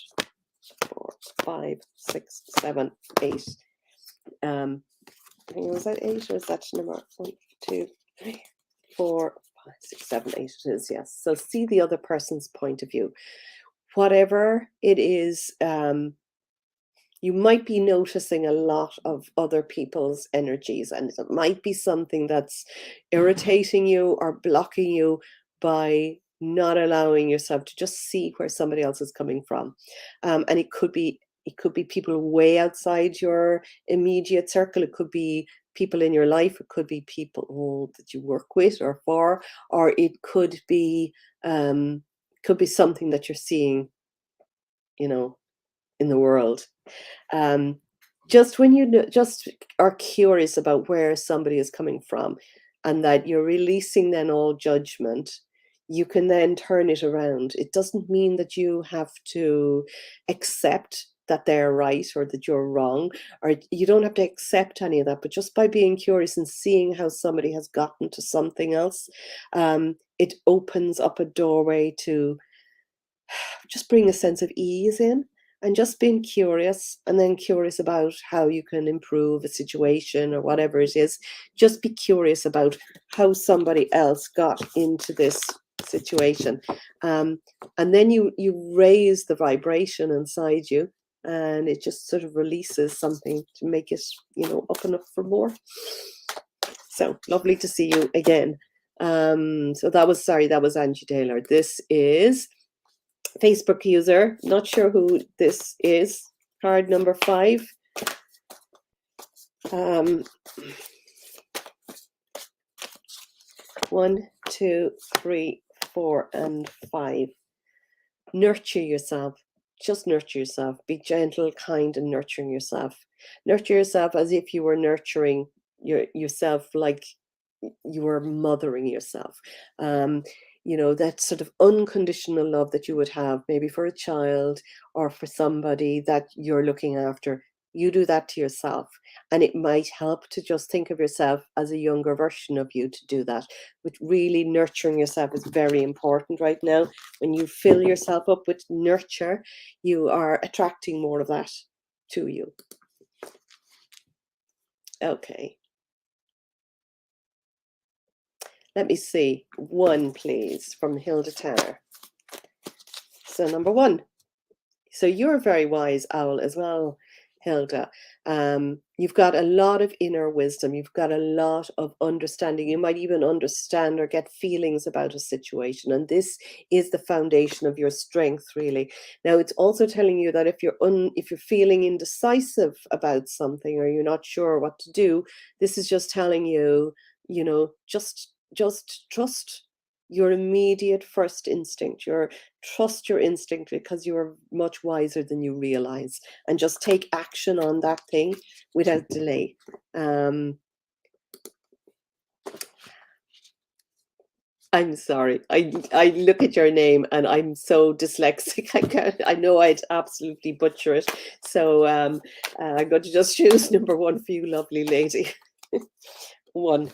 4, 5, 6, 7, 8. Was that 8 or is that number 1, 2, 3, 4, 5, 6, 7, 8? It is, yes. So see the other person's point of view. Whatever it is, you might be noticing a lot of other people's energies, and it might be something that's irritating you or blocking you by not allowing yourself to just see where somebody else is coming from. And it could be people way outside your immediate circle. It could be people in your life. It could be people that you work with or for, or it could be something that you're seeing, in the world. Just when you just are curious about where somebody is coming from, and that you're releasing then all judgment, you can then turn it around. It doesn't mean that you have to accept that they're right or that you're wrong, or you don't have to accept any of that, but just by being curious and seeing how somebody has gotten to something else, it opens up a doorway to just bring a sense of ease in, and just being curious, and then curious about how you can improve a situation or whatever it is. Just be curious about how somebody else got into this situation. And then you raise the vibration inside you, and it just sort of releases something to make it, up and up for more. So lovely to see you again. So that was Angie Taylor. This is Facebook user, not sure who this is, card number 5. 1, 2, 3, 4, and 5. Nurture yourself. Just nurture yourself. Be gentle, kind, and nurturing yourself. Nurture yourself as if you were nurturing yourself, like you were mothering yourself. That sort of unconditional love that you would have maybe for a child or for somebody that you're looking after. You do that to yourself, and it might help to just think of yourself as a younger version of you to do that. But really nurturing yourself is very important right now. When you fill yourself up with nurture, you are attracting more of that to you. Okay. Let me see. 1, please, from Hilda Tanner. So number 1. So you're a very wise owl as well, Hilda. You've got a lot of inner wisdom. You've got a lot of understanding. You might even understand or get feelings about a situation. And this is the foundation of your strength, really. Now, it's also telling you that if you're feeling indecisive about something, or you're not sure what to do, this is just telling you, just trust your immediate first instinct. Trust your instinct, because you are much wiser than you realize, and just take action on that thing without delay. I'm sorry. I look at your name and I'm so dyslexic. I know I'd absolutely butcher it. So I'm going to just choose number 1 for you, lovely lady. 1.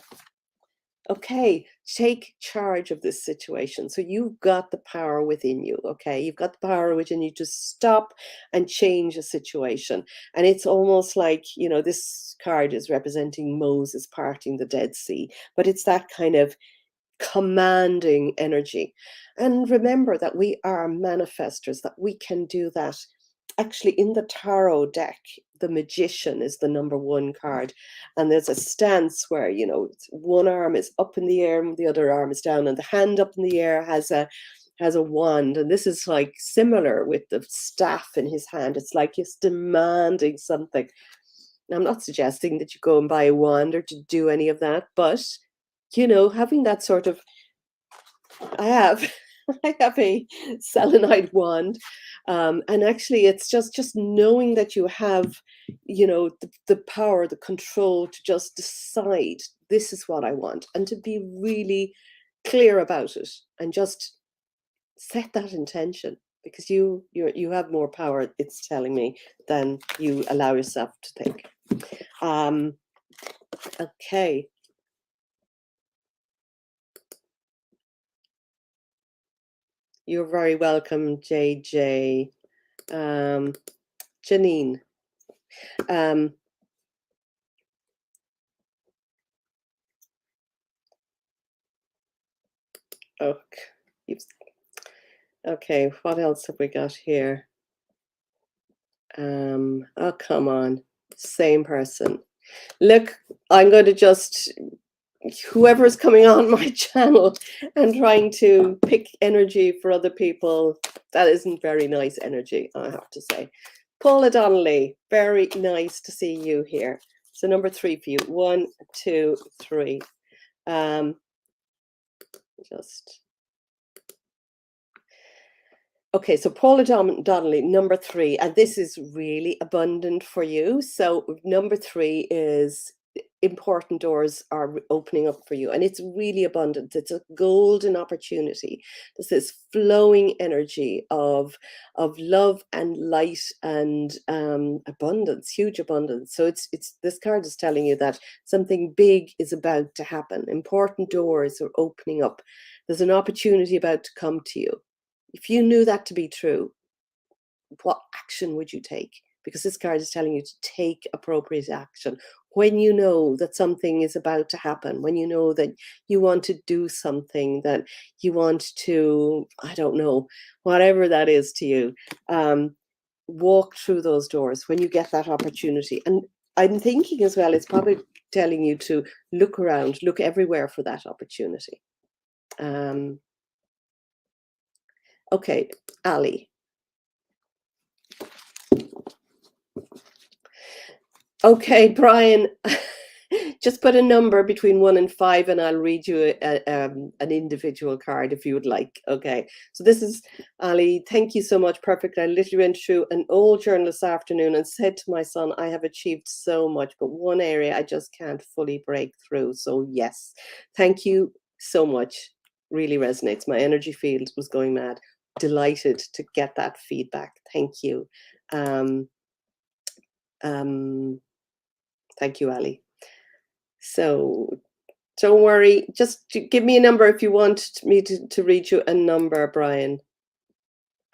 Okay, take charge of this situation. So you've got the power within you, okay? You've got the power within you to stop and change a situation. And it's almost like, this card is representing Moses parting the Dead Sea, but it's that kind of commanding energy. And remember that we are manifestors, that we can do that. Actually, in the tarot deck, the Magician is the number 1 card, and there's a stance where one arm is up in the air and the other arm is down, and the hand up in the air has a wand. And this is like similar with the staff in his hand. It's like he's demanding something. Now, I'm not suggesting that you go and buy a wand or to do any of that, but having that sort of I have. I have a selenite wand, and actually, it's just knowing that you have, the power, the control to just decide this is what I want, and to be really clear about it, and just set that intention because you have more power. It's telling me than you allow yourself to think. Um, okay. You're very welcome, JJ. Janine. Um, okay. Okay, what else have we got here? Oh, come on. Same person. Look, I'm going to just, whoever's coming on my channel and trying to pick energy for other people, that isn't very nice energy, I have to say. Paula Donnelly, very nice to see you here. So number 3 for you. 1, 2, 3. Just okay, so Paula Donnelly, number 3, and this is really abundant for you. So number 3 is important doors are opening up for you, and it's really abundant. It's a golden opportunity. There's this flowing energy of love and light and abundance, huge abundance. So it's this card is telling you that something big is about to happen. Important doors are opening up. There's an opportunity about to come to you. If you knew that to be true, what action would you take? Because this card is telling you to take appropriate action. When you know that something is about to happen, when you know that you want to do something, that you want to, I don't know, whatever that is to you, walk through those doors when you get that opportunity. And I'm thinking as well, it's probably telling you to look around, look everywhere for that opportunity. Okay, Ali. Okay, Brian, just put a number between 1 and 5, and I'll read you an individual card if you would like. Okay, so this is Ali. Thank you so much. Perfect. I literally went through an old journal this afternoon and said to my son, I have achieved so much, but one area I just can't fully break through. So, yes, thank you so much. Really resonates. My energy field was going mad. Delighted to get that feedback. Thank you. Thank you, Ali. So don't worry, just give me a number if you want me to read you a number, Brian.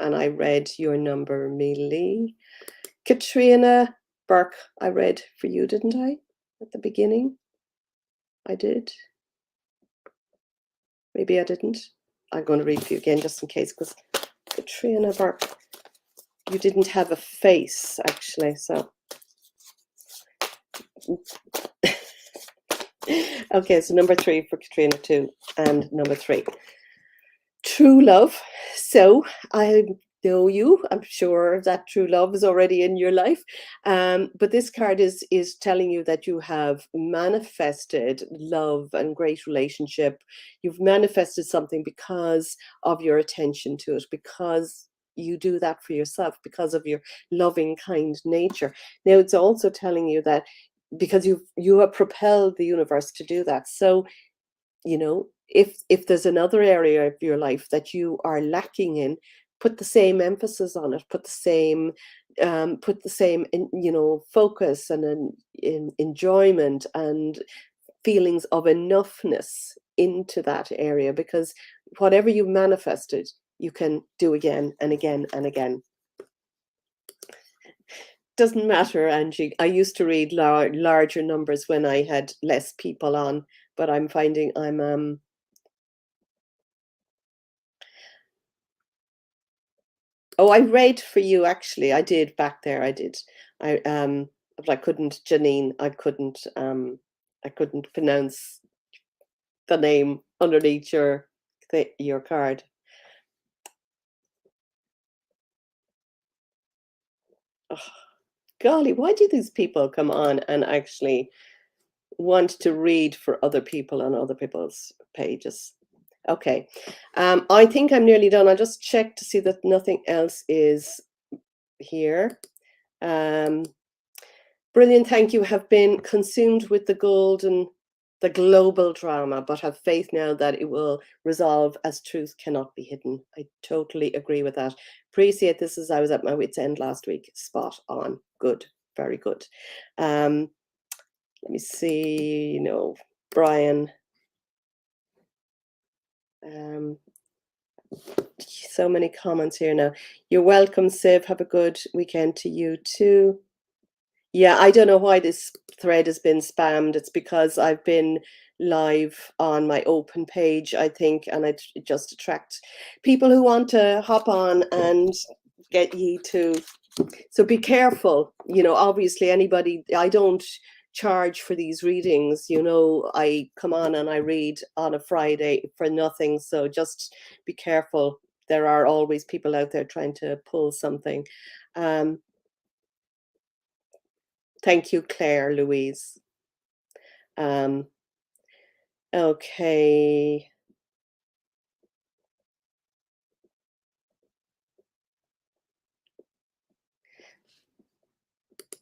And I read your number, Mealy. Katrina Burke, I read for you, didn't I? At the beginning? I did. Maybe I didn't. I'm going to read for you again just in case, because Katrina Burke, you didn't have a face, actually, so. Okay, so number 3 for Katrina too, and number 3. True love. So I know you. I'm sure that true love is already in your life. But this card is telling you that you have manifested love and great relationship. You've manifested something because of your attention to it, because you do that for yourself, because of your loving, kind nature. Now it's also telling you that because you have propelled the universe to do that. So if there's another area of your life that you are lacking in, put the same emphasis on it, put the same focus and enjoyment and feelings of enoughness into that area, because whatever you manifested, you can do again and again and again. Doesn't matter, Angie. I used to read larger numbers when I had less people on, but I'm finding I'm Oh, I read for you actually. I did back there. I did. But I couldn't, Janine. I couldn't pronounce the name underneath your card. Oh, golly, why do these people come on and actually want to read for other people on other people's pages? Okay. I think I'm nearly done. I'll just check to see that nothing else is here. Um, Brilliant, thank you. Have been consumed with the global drama, but have faith now that it will resolve as truth cannot be hidden. I totally agree with that. Appreciate this as I was at my wit's end last week. Spot on. Good. Very good. Um, Let me see, Brian. Um, so many comments here now. You're welcome, Siv. Have a good weekend to you too. Yeah, I don't know why this thread has been spammed. It's because I've been live on my open page, I think, and it just attracts people who want to hop on and get ye to. So be careful. Obviously, I don't charge for these readings. I come on and I read on a Friday for nothing. So just be careful. There are always people out there trying to pull something. Um, Thank you, Claire Louise. Um, okay.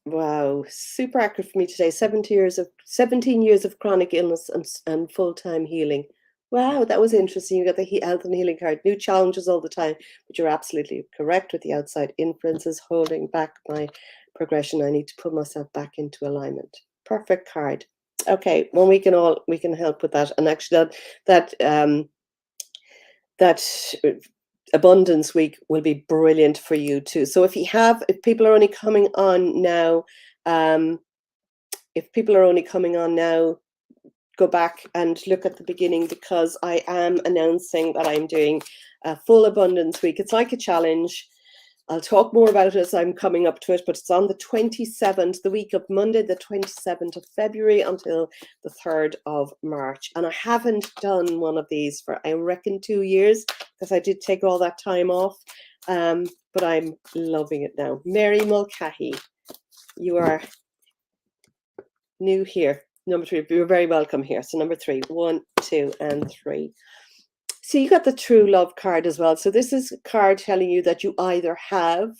Wow, super accurate for me today. 17 years of chronic illness and full-time healing. Wow, that was interesting. You got the health and healing card. New challenges all the time, but you're absolutely correct with the outside influences holding back my progression. I need to put myself back into alignment. Perfect card. Okay, well we can help with that. And actually that abundance week will be brilliant for you too. So if people are only coming on now, um, go back and look at the beginning, because I am announcing that I'm doing a full abundance week. It's like a challenge. I'll talk more about it as I'm coming up to it, but it's on the 27th, the week of Monday, the 27th of February until the 3rd of March. And I haven't done one of these for, I reckon, 2 years, because I did take all that time off. But I'm loving it now. Mary Mulcahy, you are new here. Number 3, you're very welcome here. So number 3, 1, 2, and 3. So you got the true love card as well. So this is a card telling you that you either have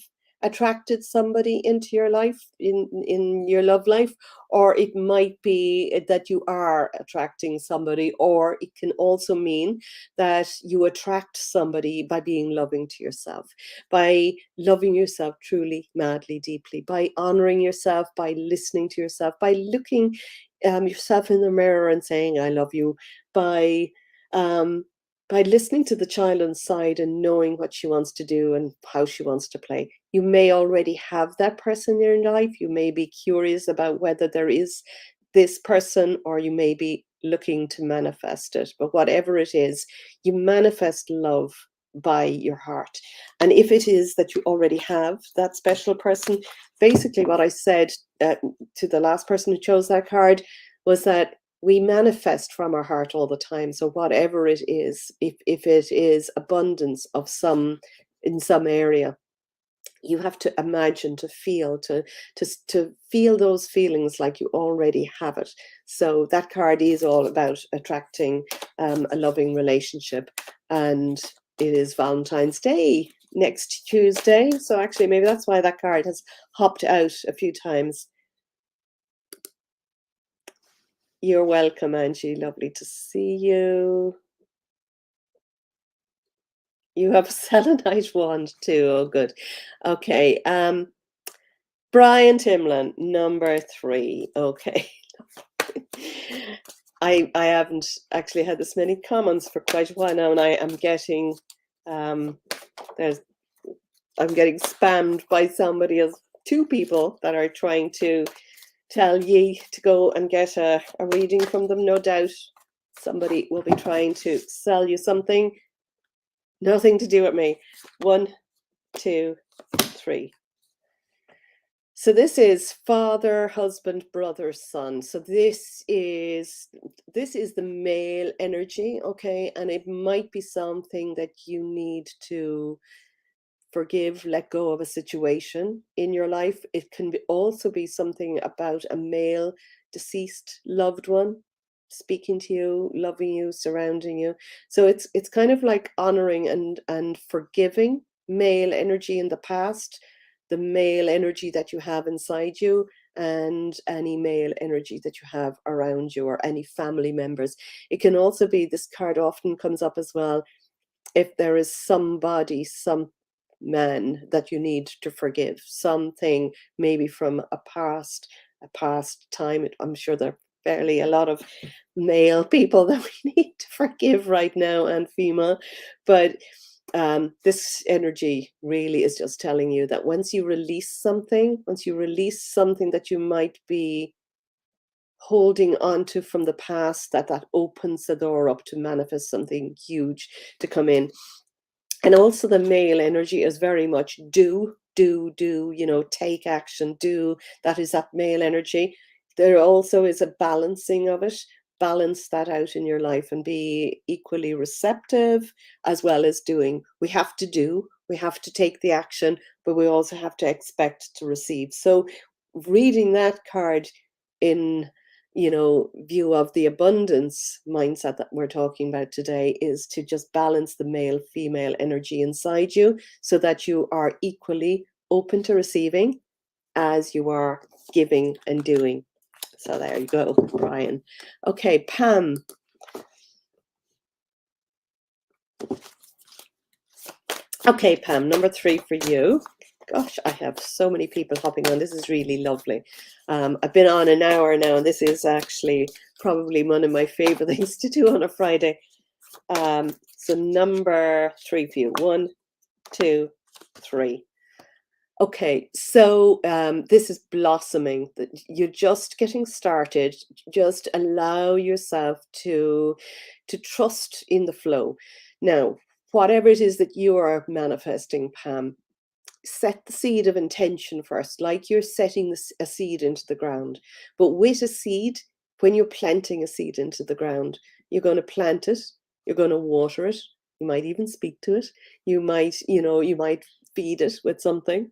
attracted somebody into your life, in your love life, or it might be that you are attracting somebody, or it can also mean that you attract somebody by being loving to yourself, by loving yourself truly, madly, deeply, by honoring yourself, by listening to yourself, by looking yourself in the mirror and saying, I love you, um, by listening to the child inside and knowing what she wants to do and how she wants to play. You may already have that person in your life. You may be curious about whether there is this person, or you may be looking to manifest it. But whatever it is, you manifest love by your heart. And if it is that you already have that special person, basically what I said to the last person who chose that card was that we manifest from our heart all the time. So whatever it is, if it is abundance of in some area, you have to imagine, to feel, to feel those feelings like you already have it. So that card is all about attracting a loving relationship. And it is Valentine's Day next Tuesday. So actually, maybe that's why that card has hopped out a few times. You're welcome, Angie. Lovely to see you. You have a selenite wand too. Oh, good. Okay. Brian Timlin, number 3. Okay. I haven't actually had this many comments for quite a while now, and I am getting I'm getting spammed by somebody else. 2 people that are trying to tell ye to go and get a reading from them. No doubt somebody will be trying to sell you something. Nothing to do with me. 1, 2, 3. So this is father, husband, brother, son. So this is the male energy, okay? And it might be something that you need to forgive, let go of a situation in your life. It can also be something about a male deceased loved one. speaking to you, loving you, surrounding you. So it's kind of like honoring and forgiving male energy in the past, the male energy that you have inside you, and any male energy that you have around you, or any family members. It can also be, this card often comes up as well, if there is somebody, some man that you need to forgive, something maybe from a past time. I'm sure there are fairly a lot of male people that we need to forgive right now, and female, but this energy really is just telling you that once you release something, that you might be holding on to from the past, that opens the door up to manifest something huge to come in. And also the male energy is very much do, take action, do. That is that male energy. There also is a balancing of it. Balance that out in your life and be equally receptive as well as doing. We have to do, we have to take the action, but we also have to expect to receive. So reading that card in view of the abundance mindset that we're talking about today, is to just balance the male female energy inside you so that you are equally open to receiving as you are giving and doing. So there you go, Brian. Okay, Pam. Okay, Pam, number 3 for you. Gosh, I have so many people hopping on. This is really lovely. I've been on an hour now, and this is actually probably one of my favorite things to do on a Friday. So number 3 for you. 1, 2, 3. Okay, so this is blossoming. You're just getting started. Just allow yourself to trust in the flow. Now, whatever it is that you are manifesting, Pam, set the seed of intention first, like you're setting a seed into the ground. But with a seed, when you're planting a seed into the ground, you're going to plant it, you're going to water it, you might even speak to it, you might feed it with something,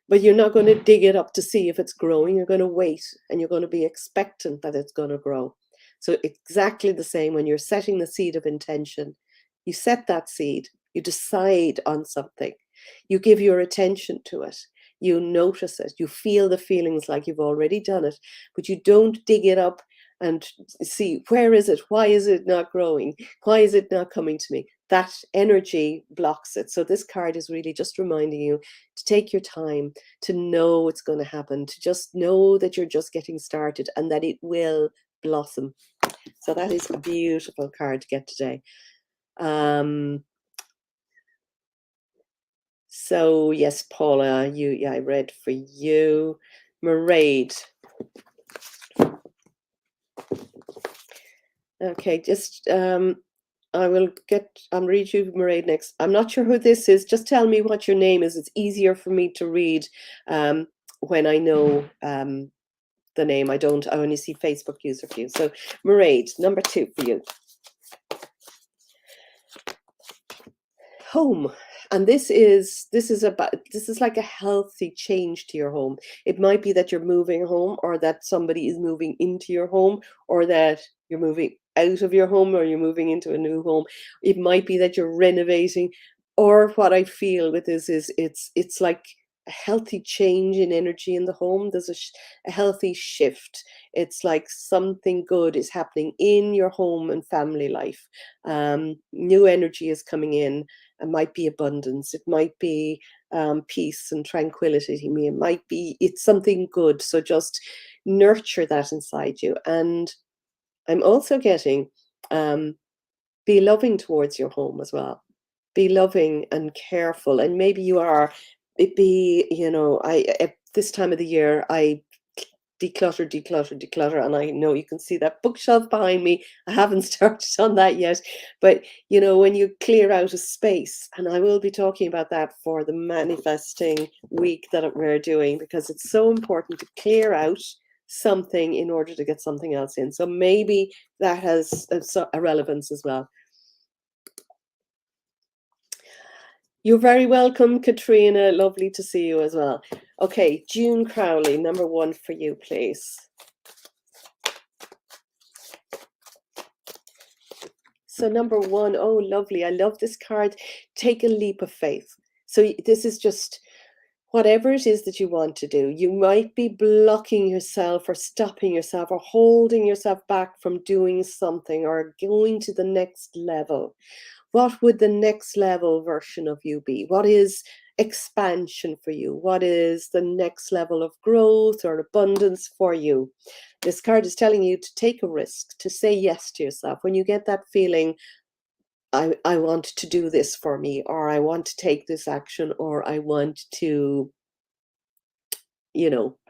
but you're not going to dig it up to see if it's growing. You're going to wait, and you're going to be expectant that it's going to grow. So exactly the same when you're setting the seed of intention. You set that seed, you decide on something, you give your attention to it, you notice it, you feel the feelings like you've already done it, but you don't dig it up and see, where is it? Why is it not growing? Why is it not coming to me? That energy blocks it. So this card is really just reminding you to take your time, to know it's going to happen, to just know that you're just getting started and that it will blossom. So that is a beautiful card to get today. So yes, Paula, I read for you. Mairead. Okay, just I'll read you Mairead next. I'm not sure who this is. Just tell me what your name is. It's easier for me to read when I know the name. I only see Facebook user for you. So Mairead, number 2 for you. Home. And this is like a healthy change to your home. It might be that you're moving home, or that somebody is moving into your home, or that you're moving out of your home, or you're moving into a new home. It might be that you're renovating, or what I feel with this is it's like a healthy change in energy in the home. There's a healthy shift. It's like something good is happening in your home and family life. New energy is coming in. It might be abundance. It might be peace and tranquility. It's something good. So just nurture that inside you. And I'm also getting be loving towards your home as well. Be loving and careful. And maybe you are. At this time of the year, I declutter, and I know you can see that bookshelf behind me. I haven't started on that yet, but when you clear out a space, and I will be talking about that for the manifesting week that we're doing, because it's so important to clear out something in order to get something else in. So maybe that has a relevance as well. You're very welcome, Katrina. Lovely to see you as well. Okay, June Crowley, number 1 for you, please. So number one, oh, lovely. I love this card. Take a leap of faith. So this is just whatever it is that you want to do. You might be blocking yourself or stopping yourself or holding yourself back from doing something or going to the next level. What would the next level version of you be? What is expansion for you? What is the next level of growth or abundance for you? This card is telling you to take a risk, to say yes to yourself. When you get that feeling, I want to do this for me, or I want to take this action, or I want to,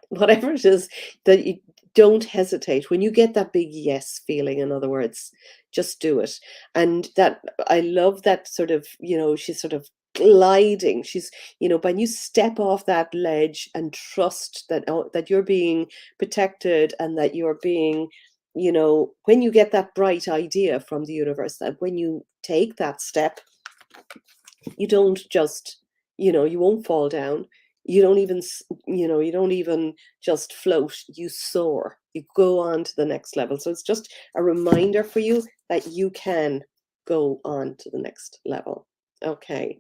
whatever it is, that you don't hesitate. When you get that big yes feeling, in other words, just do it. And that, I love that sort of, she's sort of gliding. She's, when you step off that ledge and trust that that you're being protected and that you're being, when you get that bright idea from the universe, that when you take that step, you don't just, you won't fall down. You don't even, you don't even just float, you soar, you go on to the next level. So it's just a reminder for you that you can go on to the next level. Okay,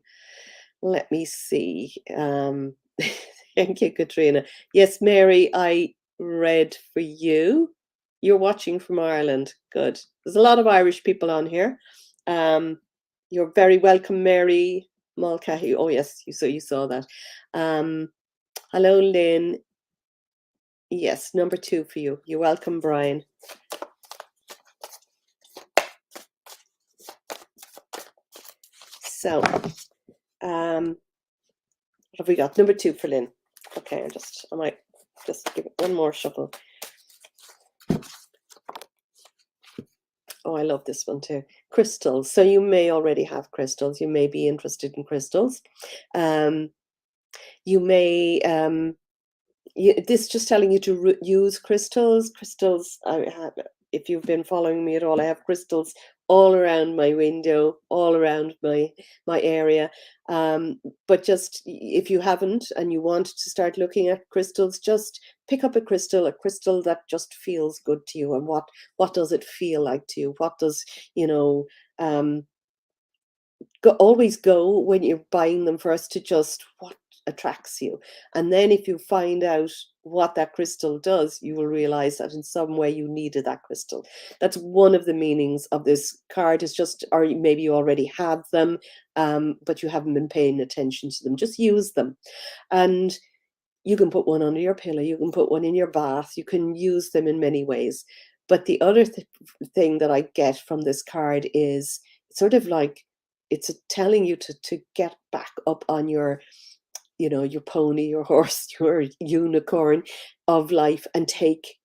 let me see. Thank you, Katrina. Yes, Mary, I read for you. You're watching from Ireland. Good. There's a lot of Irish people on here. You're very welcome, Mary Mulcahy. Oh yes, you saw that. Hello, Lynn. Yes, number 2 for you. You're welcome, Brian. So, what have we got? Number 2 for Lynn. Okay, I might just give it one more shuffle. Oh, I love this one too. Crystals. So you may already have crystals. You may be interested in crystals. You may, this just telling you to use crystals. Crystals, if you've been following me at all, I have crystals all around my window, all around my area. But just if you haven't and you want to start looking at crystals, just pick up a crystal that just feels good to you. And what does it feel like to you? What does, always go when you're buying them first to just what attracts you. And then if you find out what that crystal does, you will realize that in some way you needed that crystal. That's one of the meanings of this card, is just, or maybe you already have them, but you haven't been paying attention to them. Just use them. And you can put one under your pillow, you can put one in your bath, you can use them in many ways. But the other thing that I get from this card is sort of like, it's telling you to get back up on your, your pony, your horse, your unicorn of life, and take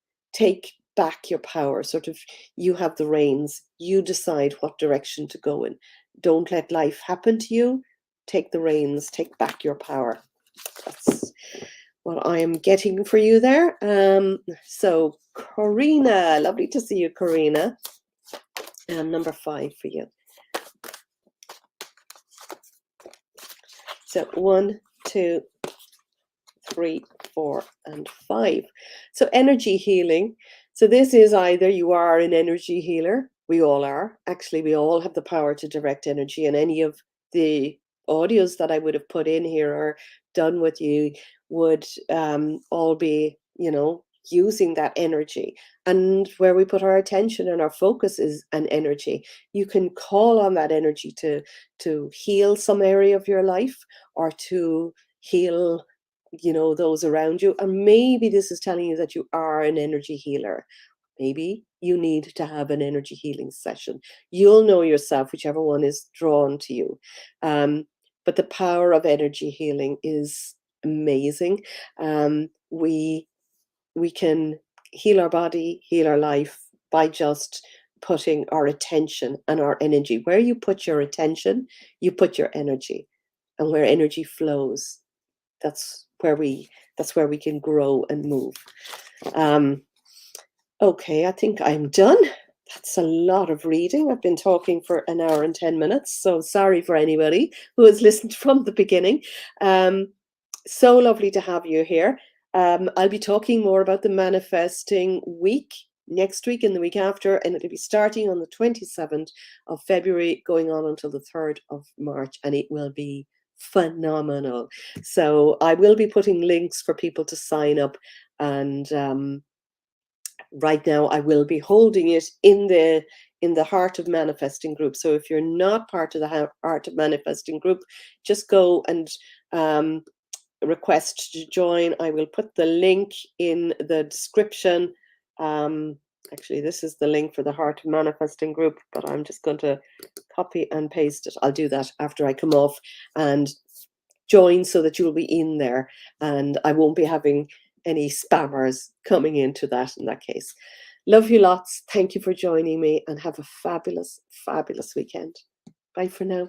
back your power. Sort of, you have the reins, you decide what direction to go in. Don't let life happen to you. Take the reins, take back your power. That's what I am getting for you there. So Corina, lovely to see you, Corina. Number 5 for you. So 1, 2, 3, 4, and 5. So energy healing. So this is either you are an energy healer. We all are. Actually, we all have the power to direct energy, and any of the audios that I would have put in here or done with you would all be, using that energy. And where we put our attention and our focus is an energy. You can call on that energy to heal some area of your life, or to heal, those around you. And maybe this is telling you that you are an energy healer. Maybe you need to have an energy healing session. You'll know yourself, whichever one is drawn to you. But the power of energy healing is amazing. We can heal our body, heal our life, by just putting our attention and our energy. Where you put your attention, you put your energy. And where energy flows, that's where we can grow and move. Okay, I think I'm done. That's a lot of reading. I've been talking for an hour and 10 minutes, so sorry for anybody who has listened from the beginning. So lovely to have you here. I'll be talking more about the manifesting week next week and the week after, and it'll be starting on the 27th of February, going on until the 3rd of March, and it will be phenomenal. So I will be putting links for people to sign up, and right now I will be holding it in the Heart of Manifesting group. So if you're not part of the Heart of Manifesting group, just go and request to join. I will put the link in the description. Actually, this is the link for the Heart of Manifesting group, but I'm just going to copy and paste it. I'll do that after I come off and join, so that you'll be in there, and I won't be having any spammers coming into that in that case. Love you lots. Thank you for joining me, and have a fabulous, fabulous weekend. Bye for now.